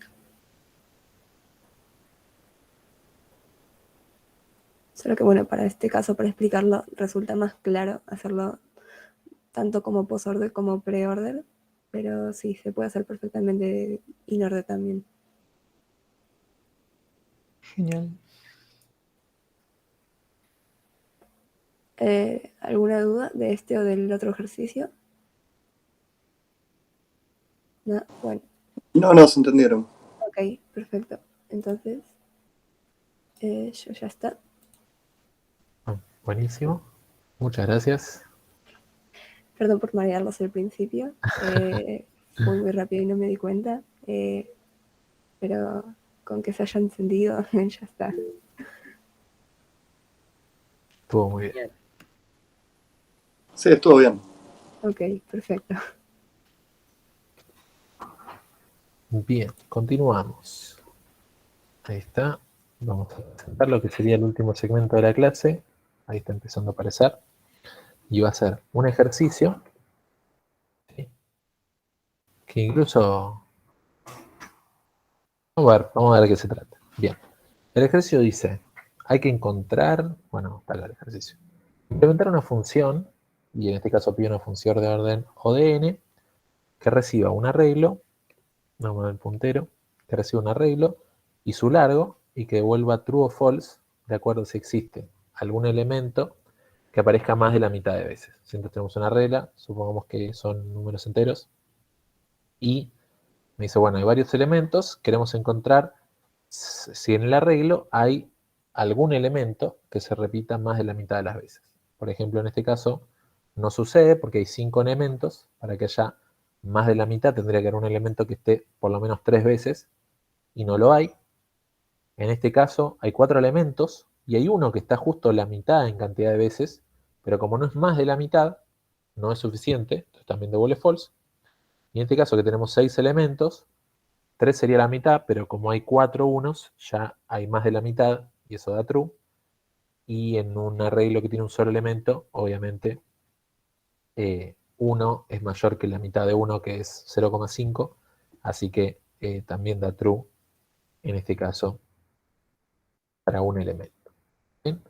Solo que bueno, para este caso, para explicarlo, resulta más claro hacerlo tanto como post-order como pre-order, pero sí, se puede hacer perfectamente in-order también. Genial. ¿Alguna duda de este o del otro ejercicio? No, bueno, No, se entendieron. ok, perfecto. Entonces, yo ya está. Buenísimo. Muchas gracias. Perdón por marearlos al principio. Fue muy rápido y no me di cuenta. Pero con que se haya encendido, ya está. Estuvo muy bien. Sí, estuvo bien. Ok, perfecto. Bien, continuamos. Ahí está. Vamos a presentar lo que sería el último segmento de la clase. Ahí está empezando a aparecer. Y va a ser un ejercicio, ¿sí?, que incluso... Vamos a ver de qué se trata. Bien. El ejercicio dice, hay que encontrar... Bueno, está acá el ejercicio. Implementar una función, y en este caso pide una función de orden ODN, que reciba un arreglo, vamos a ver el puntero, que reciba un arreglo y su largo, y que devuelva true o false, de acuerdo si existe algún elemento que aparezca más de la mitad de veces. Si entonces tenemos una regla, supongamos que son números enteros, y me dice, bueno, hay varios elementos, queremos encontrar si en el arreglo hay algún elemento que se repita más de la mitad de las veces. Por ejemplo, en este caso no sucede porque hay 5 elementos. Para que haya más de la mitad tendría que haber un elemento que esté por lo menos 3 veces y no lo hay. En este caso hay 4 elementos y hay uno que está justo la mitad en cantidad de veces, pero como no es más de la mitad, no es suficiente, entonces también devuelve false. Y en este caso que tenemos 6 elementos, 3 sería la mitad, pero como hay 4 unos, ya hay más de la mitad y eso da true. Y en un arreglo que tiene un solo elemento, obviamente 1 es mayor que la mitad de 1, que es 0,5, así que también da true en este caso para un elemento. ¿Bien?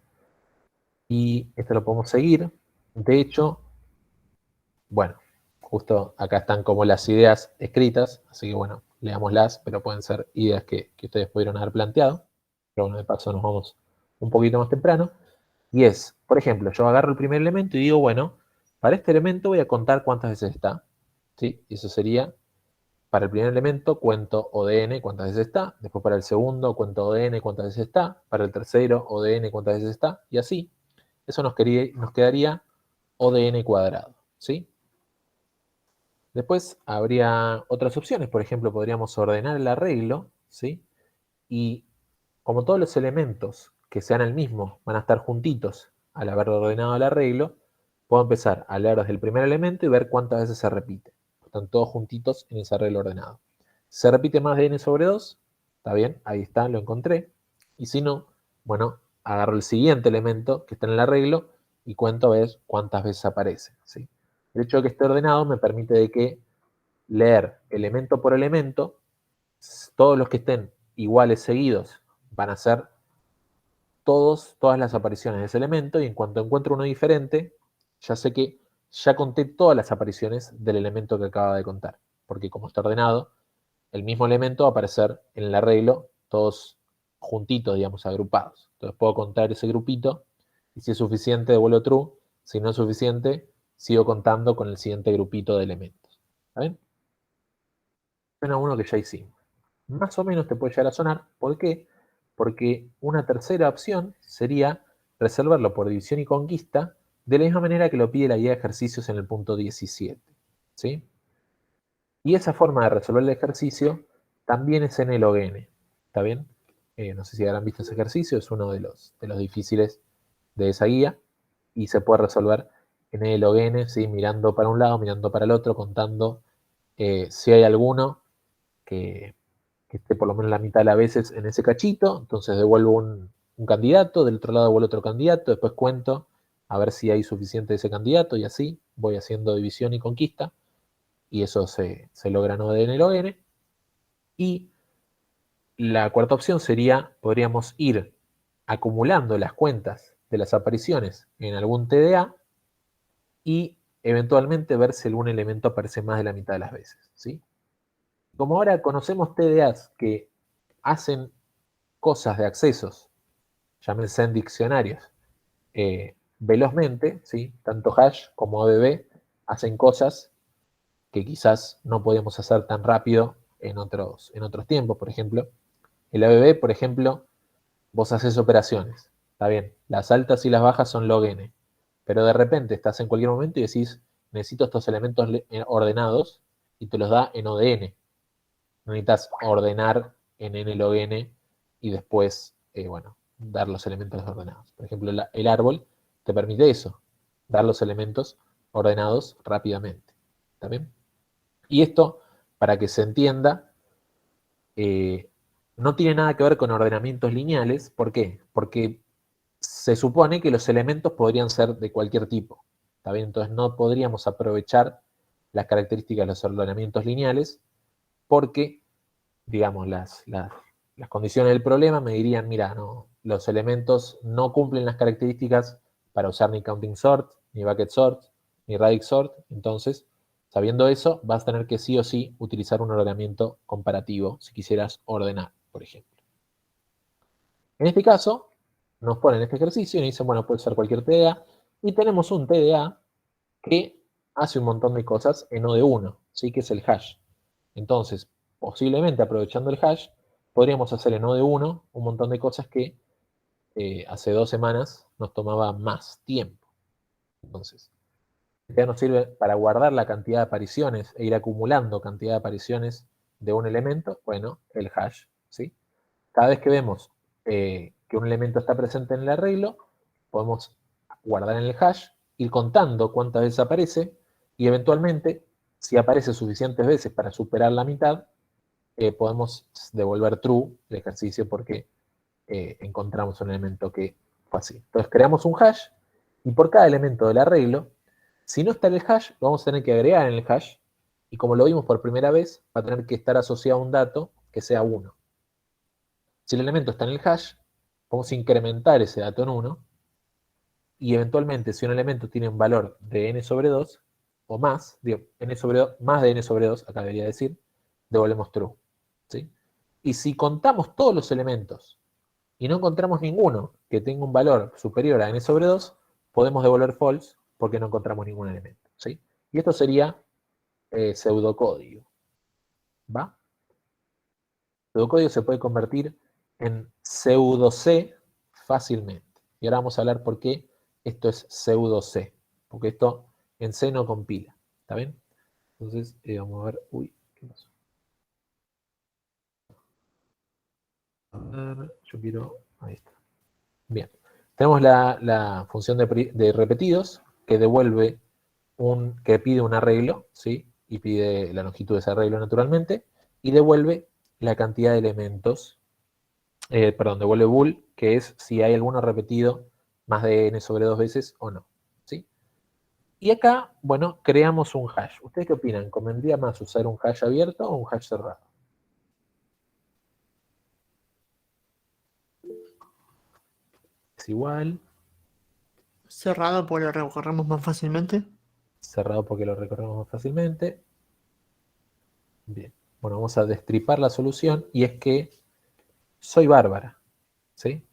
Y esto lo podemos seguir. De hecho, bueno, justo acá están como las ideas escritas, así que bueno, leámoslas, pero pueden ser ideas que ustedes pudieron haber planteado. Pero bueno, de paso nos vamos un poquito más temprano. Y es, por ejemplo, yo agarro el primer elemento y digo, bueno, para este elemento voy a contar cuántas veces está. ¿Sí? Y eso sería, para el primer elemento cuento ODN cuántas veces está, después para el segundo cuento ODN cuántas veces está, para el tercero ODN cuántas veces está, y así. Eso nos quedaría ODN cuadrado. ¿Sí? Después habría otras opciones, por ejemplo, podríamos ordenar el arreglo, ¿sí? Y como todos los elementos que sean el mismo van a estar juntitos al haber ordenado el arreglo, puedo empezar a leer desde el primer elemento y ver cuántas veces se repite. Están todos juntitos en ese arreglo ordenado. Si se repite más de n sobre 2, está bien, ahí está, lo encontré. Y si no, bueno, agarro el siguiente elemento que está en el arreglo y cuento a ver cuántas veces aparece, ¿sí? El hecho de que esté ordenado me permite de que leer elemento por elemento, todos los que estén iguales seguidos van a ser todas las apariciones de ese elemento, y en cuanto encuentro uno diferente, ya sé que ya conté todas las apariciones del elemento que acaba de contar, porque como está ordenado, el mismo elemento va a aparecer en el arreglo, todos juntitos, digamos, agrupados. Entonces puedo contar ese grupito, y si es suficiente, devuelvo true. Si no es suficiente, sigo contando con el siguiente grupito de elementos. ¿Está bien? Suena uno que ya hicimos. Más o menos te puede llegar a sonar. ¿Por qué? Porque una tercera opción sería resolverlo por división y conquista de la misma manera que lo pide la guía de ejercicios en el punto 17. ¿Sí? Y esa forma de resolver el ejercicio también es en el OGN. ¿Está bien? No sé si habrán visto ese ejercicio, es uno de los difíciles de esa guía y se puede resolver en el OGN, ¿sí? Mirando para un lado, mirando para el otro, contando si hay alguno que esté por lo menos la mitad de las veces en ese cachito, entonces devuelvo un candidato, del otro lado devuelvo otro candidato, después cuento a ver si hay suficiente de ese candidato y así voy haciendo división y conquista y eso se logra no en el ON. Y la cuarta opción sería, podríamos ir acumulando las cuentas de las apariciones en algún TDA y eventualmente ver si algún elemento aparece más de la mitad de las veces, ¿sí? Como ahora conocemos TDAs que hacen cosas de accesos, llámense en diccionarios, velozmente, ¿sí? Tanto hash como ABB hacen cosas que quizás no podemos hacer tan rápido en otros tiempos. Por ejemplo, el ABB, por ejemplo, vos haces operaciones, está bien, las altas y las bajas son log n, pero de repente estás en cualquier momento y decís, necesito estos elementos ordenados, y te los da en ODN. No necesitas ordenar en n log n y después, bueno, dar los elementos ordenados. Por ejemplo, el árbol te permite eso, dar los elementos ordenados rápidamente. ¿Está bien? Y esto, para que se entienda, no tiene nada que ver con ordenamientos lineales. ¿Por qué? Porque se supone que los elementos podrían ser de cualquier tipo. ¿Está bien? Entonces no podríamos aprovechar las características de los ordenamientos lineales porque, digamos, las condiciones del problema me dirían, mira, no, los elementos no cumplen las características para usar ni counting sort, ni bucket sort, ni radix sort. Entonces, sabiendo eso, vas a tener que sí o sí utilizar un ordenamiento comparativo si quisieras ordenar, por ejemplo. En este caso, nos ponen este ejercicio y nos dicen, bueno, puede ser cualquier TDA, y tenemos un TDA que hace un montón de cosas en O de 1, ¿sí? Que es el hash. Entonces, posiblemente aprovechando el hash, podríamos hacer en O de 1 un montón de cosas que hace 2 semanas nos tomaba más tiempo. Entonces, ya nos sirve para guardar la cantidad de apariciones e ir acumulando cantidad de apariciones de un elemento, bueno, el hash, ¿sí? Cada vez que vemos que un elemento está presente en el arreglo, podemos guardar en el hash, ir contando cuántas veces aparece, y eventualmente, si aparece suficientes veces para superar la mitad, podemos devolver true el ejercicio porque encontramos un elemento que fue así. Entonces creamos un hash, y por cada elemento del arreglo, si no está en el hash, lo vamos a tener que agregar en el hash, y como lo vimos por primera vez, va a tener que estar asociado a un dato que sea 1. Si el elemento está en el hash, vamos a incrementar ese dato en 1, y eventualmente si un elemento tiene un valor de n sobre 2, o más, digo, más de n sobre 2, acá debería decir, devolvemos true, ¿sí? Y si contamos todos los elementos y no encontramos ninguno que tenga un valor superior a n sobre 2, podemos devolver false porque no encontramos ningún elemento, ¿sí? Y esto sería pseudocódigo, ¿va? Pseudocódigo se puede convertir en pseudo C fácilmente. Y ahora vamos a hablar por qué esto es pseudo C, porque esto en C no compila, ¿está bien? Entonces vamos a ver, uy, ¿qué pasó? A ver, yo quiero, ahí está. Bien, tenemos la función de repetidos que devuelve que pide un arreglo, ¿sí? Y pide la longitud de ese arreglo naturalmente, y devuelve la cantidad de elementos, devuelve bool, que es si hay alguno repetido más de n sobre 2 veces o no, ¿sí? Y acá, bueno, creamos un hash. ¿Ustedes qué opinan? ¿Convendría más usar un hash abierto o un hash cerrado? Es igual. Cerrado porque lo recorremos más fácilmente. Cerrado porque lo recorremos más fácilmente. Bien. Bueno, vamos a destripar la solución, y es que soy bárbara, ¿sí?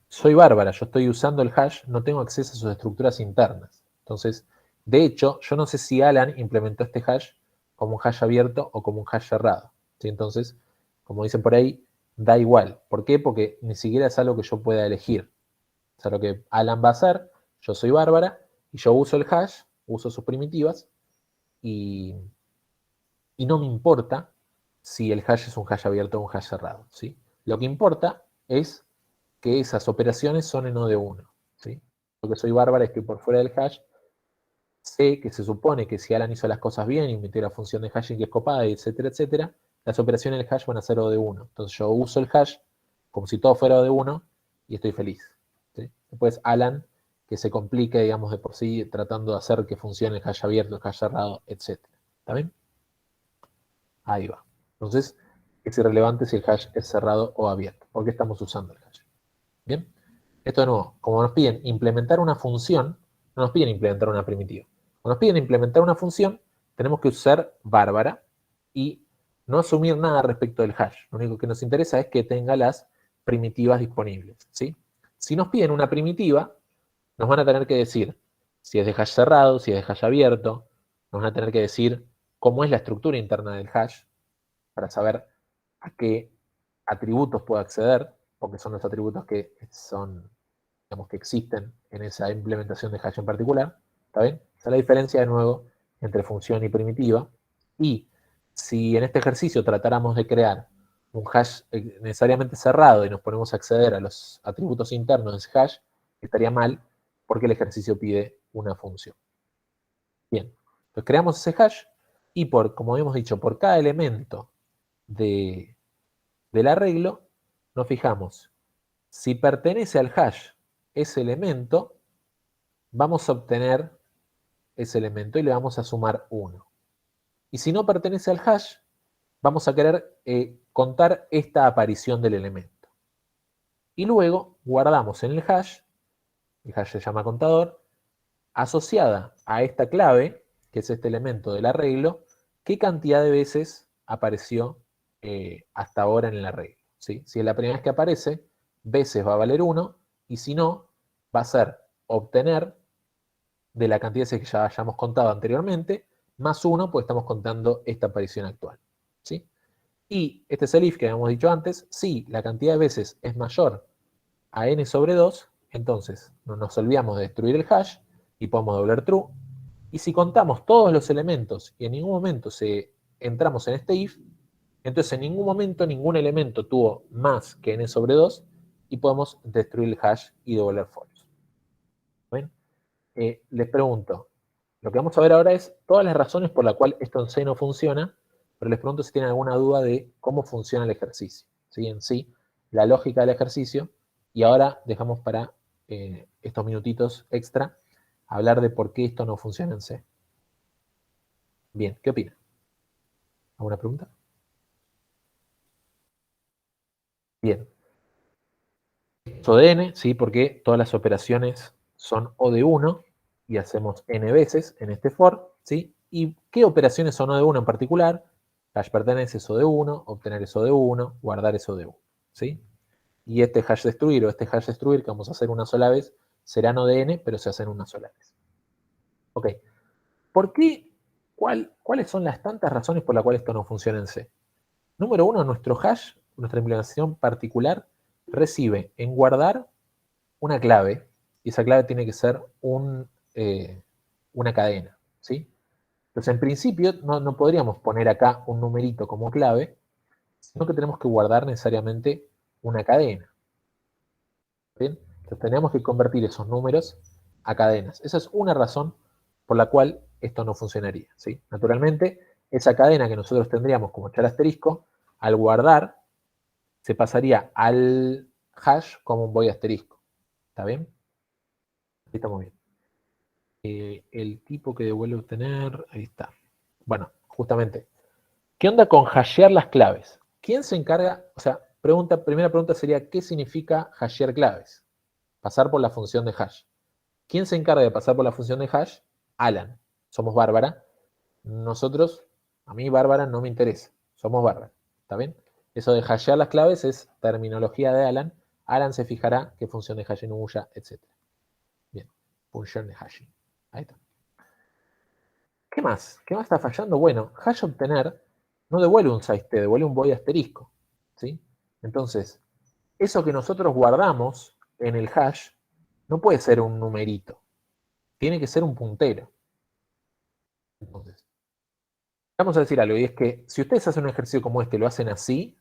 Soy bárbara, yo estoy usando el hash, no tengo acceso a sus estructuras internas. Entonces, de hecho, yo no sé si Alan implementó este hash como un hash abierto o como un hash cerrado, ¿sí? Entonces, como dicen por ahí, da igual. ¿Por qué? Porque ni siquiera es algo que yo pueda elegir. Es algo que Alan va a hacer, yo soy bárbara, y yo uso el hash, uso sus primitivas, y no me importa si el hash es un hash abierto o un hash cerrado, ¿sí? Lo que importa es que esas operaciones son en O de 1, ¿sí? Lo que soy bárbara es que por fuera del hash sé que se supone que si Alan hizo las cosas bien y metió la función de hashing que es copada, etcétera, etcétera, las operaciones del hash van a ser O de 1. Entonces yo uso el hash como si todo fuera O de 1 y estoy feliz, ¿sí? Después Alan, que se complique, digamos, de por sí, tratando de hacer que funcione el hash abierto, el hash cerrado, etcétera. ¿Está bien? Ahí va. Entonces, es irrelevante si el hash es cerrado o abierto, porque estamos usando el hash. Bien. Esto de nuevo, como nos piden implementar una función, no nos piden implementar una primitiva. Cuando Cuando nos piden implementar una función, tenemos que usar Bárbara y no asumir nada respecto del hash. Lo único que nos interesa es que tenga las primitivas disponibles, ¿sí? Si nos piden una primitiva, nos van a tener que decir si es de hash cerrado, si es de hash abierto, nos van a tener que decir cómo es la estructura interna del hash para saber a qué atributos puedo acceder, porque son los atributos que son, digamos, que existen en esa implementación de hash en particular. ¿Está bien? Esa es la diferencia, de nuevo, entre función y primitiva. Y si en este ejercicio tratáramos de crear un hash necesariamente cerrado y nos ponemos a acceder a los atributos internos de ese hash, estaría mal porque el ejercicio pide una función. Bien, entonces creamos ese hash y como habíamos dicho, por cada elemento del arreglo, nos fijamos si pertenece al hash ese elemento, vamos a obtener ese elemento y le vamos a sumar 1. Y si no pertenece al hash, vamos a querer contar esta aparición del elemento. Y luego guardamos en el hash se llama contador, asociada a esta clave, que es este elemento del arreglo, qué cantidad de veces apareció hasta ahora en el arreglo. ¿Sí? Si es la primera vez que aparece, veces va a valer 1, y si no, va a ser obtener de la cantidad de veces que ya hayamos contado anteriormente, más 1, pues estamos contando esta aparición actual. ¿Sí? Y este es el if que habíamos dicho antes, si la cantidad de veces es mayor a n sobre 2, entonces no nos olvidamos de destruir el hash y podemos doblar true. Y si contamos todos los elementos y en ningún momento entramos en este if, entonces en ningún momento ningún elemento tuvo más que n sobre 2 y podemos destruir el hash y devolver false. ¿Ven? Les pregunto, lo que vamos a ver ahora es todas las razones por las cuales esto en C no funciona, pero les pregunto si tienen alguna duda de cómo funciona el ejercicio. ¿Sí? En sí, la lógica del ejercicio, y ahora dejamos para estos minutitos extra hablar de por qué esto no funciona en C. Bien, ¿qué opinan? ¿Alguna pregunta? Bien. O de n, ¿sí? Porque todas las operaciones son O de 1 y hacemos n veces en este for, ¿sí? ¿Y qué operaciones son O de 1 en particular? Hash pertenece es O de 1, obtener es O de 1, guardar es O de 1, ¿sí? Y este hash destruir o este hash destruir que vamos a hacer una sola vez será no de n, pero se hacen una sola vez. Ok. ¿Por qué? ¿Cuáles son las tantas razones por las cuales esto no funciona en C? Número 1, nuestro hash, nuestra implementación particular, recibe en guardar una clave, y esa clave tiene que ser una cadena, ¿sí? Entonces, en principio, no podríamos poner acá un numerito como clave, sino que tenemos que guardar necesariamente una cadena. ¿Bien? Entonces, tenemos que convertir esos números a cadenas. Esa es una razón por la cual esto no funcionaría, ¿sí? Naturalmente, esa cadena que nosotros tendríamos como echar asterisco, al guardar, se pasaría al hash como un void asterisco. ¿Está bien? Ahí estamos bien. El tipo que devuelve obtener, ahí está. Bueno, justamente, ¿qué onda con hashear las claves? ¿Quién se encarga? O sea, primera pregunta sería, ¿qué significa hashear claves? Pasar por la función de hash. ¿Quién se encarga de pasar por la función de hash? Alan. Somos Bárbara. Nosotros, a mí Bárbara no me interesa. Somos Bárbara. ¿Está bien? Eso de hashear las claves es terminología de Alan. Alan se fijará qué función de hashing usa, etc. Bien. Función de hashing. Ahí está. ¿Qué más? ¿Qué más está fallando? Bueno, hash obtener no devuelve un size t, devuelve un void asterisco. ¿Sí? Entonces, eso que nosotros guardamos en el hash no puede ser un numerito. Tiene que ser un puntero. Entonces, vamos a decir algo, y es que si ustedes hacen un ejercicio como este, lo hacen así,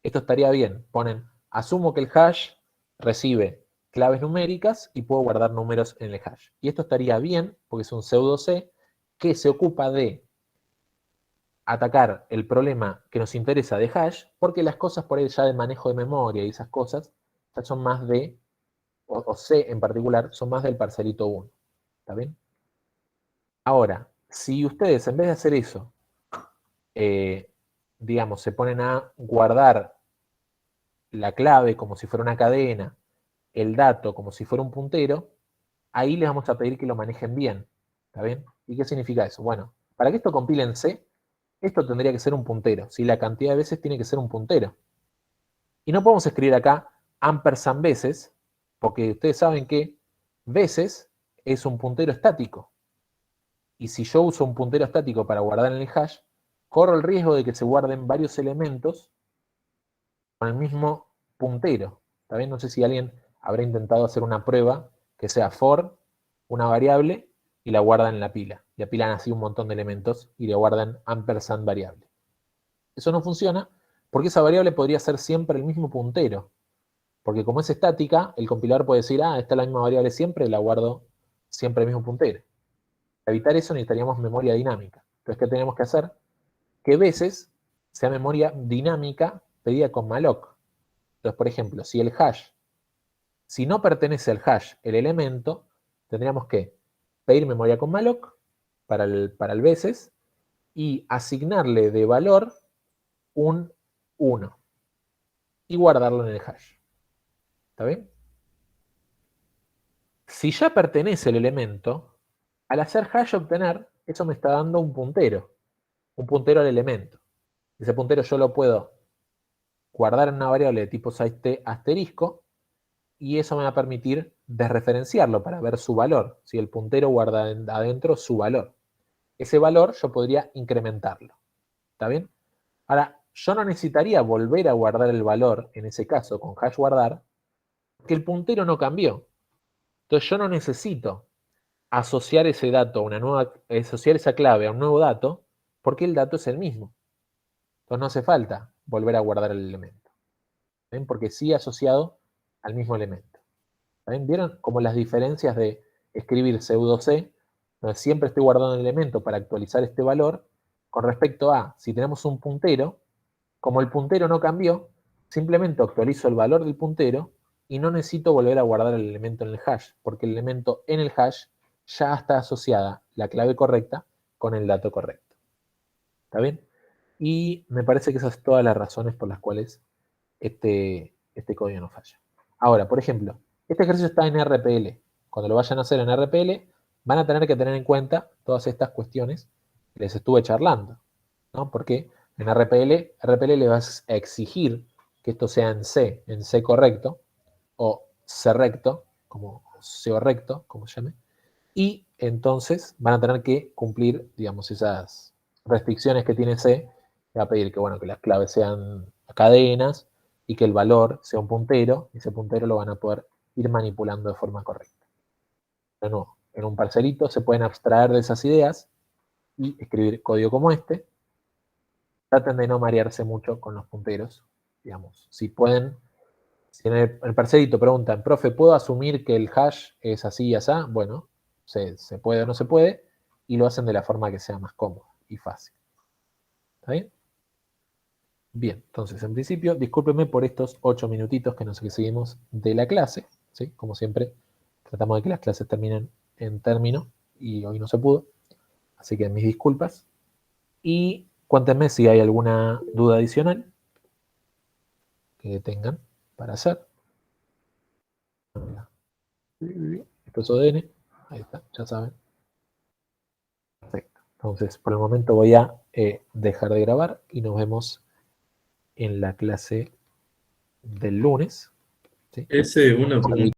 esto estaría bien. Ponen, asumo que el hash recibe claves numéricas y puedo guardar números en el hash. Y esto estaría bien, porque es un pseudo C que se ocupa de atacar el problema que nos interesa de hash, porque las cosas por ahí ya de manejo de memoria y esas cosas, ya son más de, o C en particular, son más del parcelito 1. ¿Está bien? Ahora, si ustedes en vez de hacer eso, digamos, se ponen a guardar la clave como si fuera una cadena, el dato como si fuera un puntero, ahí les vamos a pedir que lo manejen bien. ¿Está bien? ¿Y qué significa eso? Bueno, para que esto compile en C, esto tendría que ser un puntero. Si la cantidad de veces tiene que ser un puntero. Y no podemos escribir acá ampersand veces, porque ustedes saben que veces es un puntero estático. Y si yo uso un puntero estático para guardar en el hash, corro el riesgo de que se guarden varios elementos con el mismo puntero. ¿Está bien? No sé si alguien habrá intentado hacer una prueba que sea for, una variable, y la guardan en la pila. Y apilan así un montón de elementos y le guardan ampersand variable. Eso no funciona porque esa variable podría ser siempre el mismo puntero. Porque como es estática, el compilador puede decir, esta es la misma variable siempre, y la guardo siempre el mismo puntero. Para evitar eso necesitaríamos memoria dinámica. Entonces, ¿qué tenemos que hacer? Que veces sea memoria dinámica pedida con malloc. Entonces, por ejemplo, si no pertenece al hash el elemento, tendríamos que pedir memoria con malloc para el veces y asignarle de valor un 1 y guardarlo en el hash. ¿Está bien? Si ya pertenece el elemento, al hacer hash obtener, eso me está dando un puntero al elemento. Ese puntero yo lo puedo guardar en una variable de tipo size asterisco y eso me va a permitir desreferenciarlo para ver su valor. Si el puntero guarda adentro su valor. Ese valor yo podría incrementarlo. ¿Está bien? Ahora, yo no necesitaría volver a guardar el valor, en ese caso, con hash guardar, porque el puntero no cambió. Entonces yo no necesito asociar ese dato asociar esa clave a un nuevo dato, porque el dato es el mismo. Entonces no hace falta volver a guardar el elemento. ¿Ven? Porque sigue asociado al mismo elemento. ¿Ven? ¿Vieron como las diferencias de escribir pseudo C, donde siempre estoy guardando el elemento para actualizar este valor, con respecto a, si tenemos un puntero, como el puntero no cambió, simplemente actualizo el valor del puntero y no necesito volver a guardar el elemento en el hash, porque el elemento en el hash ya está asociada la clave correcta con el dato correcto. ¿Está bien? Y me parece que esas son todas las razones por las cuales este código no falla. Ahora, por ejemplo, este ejercicio está en RPL. Cuando lo vayan a hacer en RPL, van a tener que tener en cuenta todas estas cuestiones que les estuve charlando, ¿no? Porque en RPL le vas a exigir que esto sea en C correcto, o C recto, como C recto, como se llame, y entonces van a tener que cumplir, digamos, esas restricciones que tiene C, que va a pedir que, bueno, que las claves sean cadenas y que el valor sea un puntero, y ese puntero lo van a poder ir manipulando de forma correcta. De nuevo, en un parcelito se pueden abstraer de esas ideas y escribir código como este. Traten de no marearse mucho con los punteros, digamos. Si pueden, si en el parcelito preguntan, profe, ¿puedo asumir que el hash es así y así? Bueno, se puede o no se puede, y lo hacen de la forma que sea más cómoda y fácil. ¿Está bien? Bien, entonces en principio, discúlpenme por estos 8 minutitos que nos seguimos de la clase, ¿sí? Como siempre, tratamos de que las clases terminen en término, y hoy no se pudo, así que mis disculpas. Y cuéntenme si hay alguna duda adicional que tengan para hacer. Esto es ODN, ahí está, ya saben. Perfecto. Entonces, por el momento voy a dejar de grabar y nos vemos en la clase del lunes. ¿Sí? Una pregunta.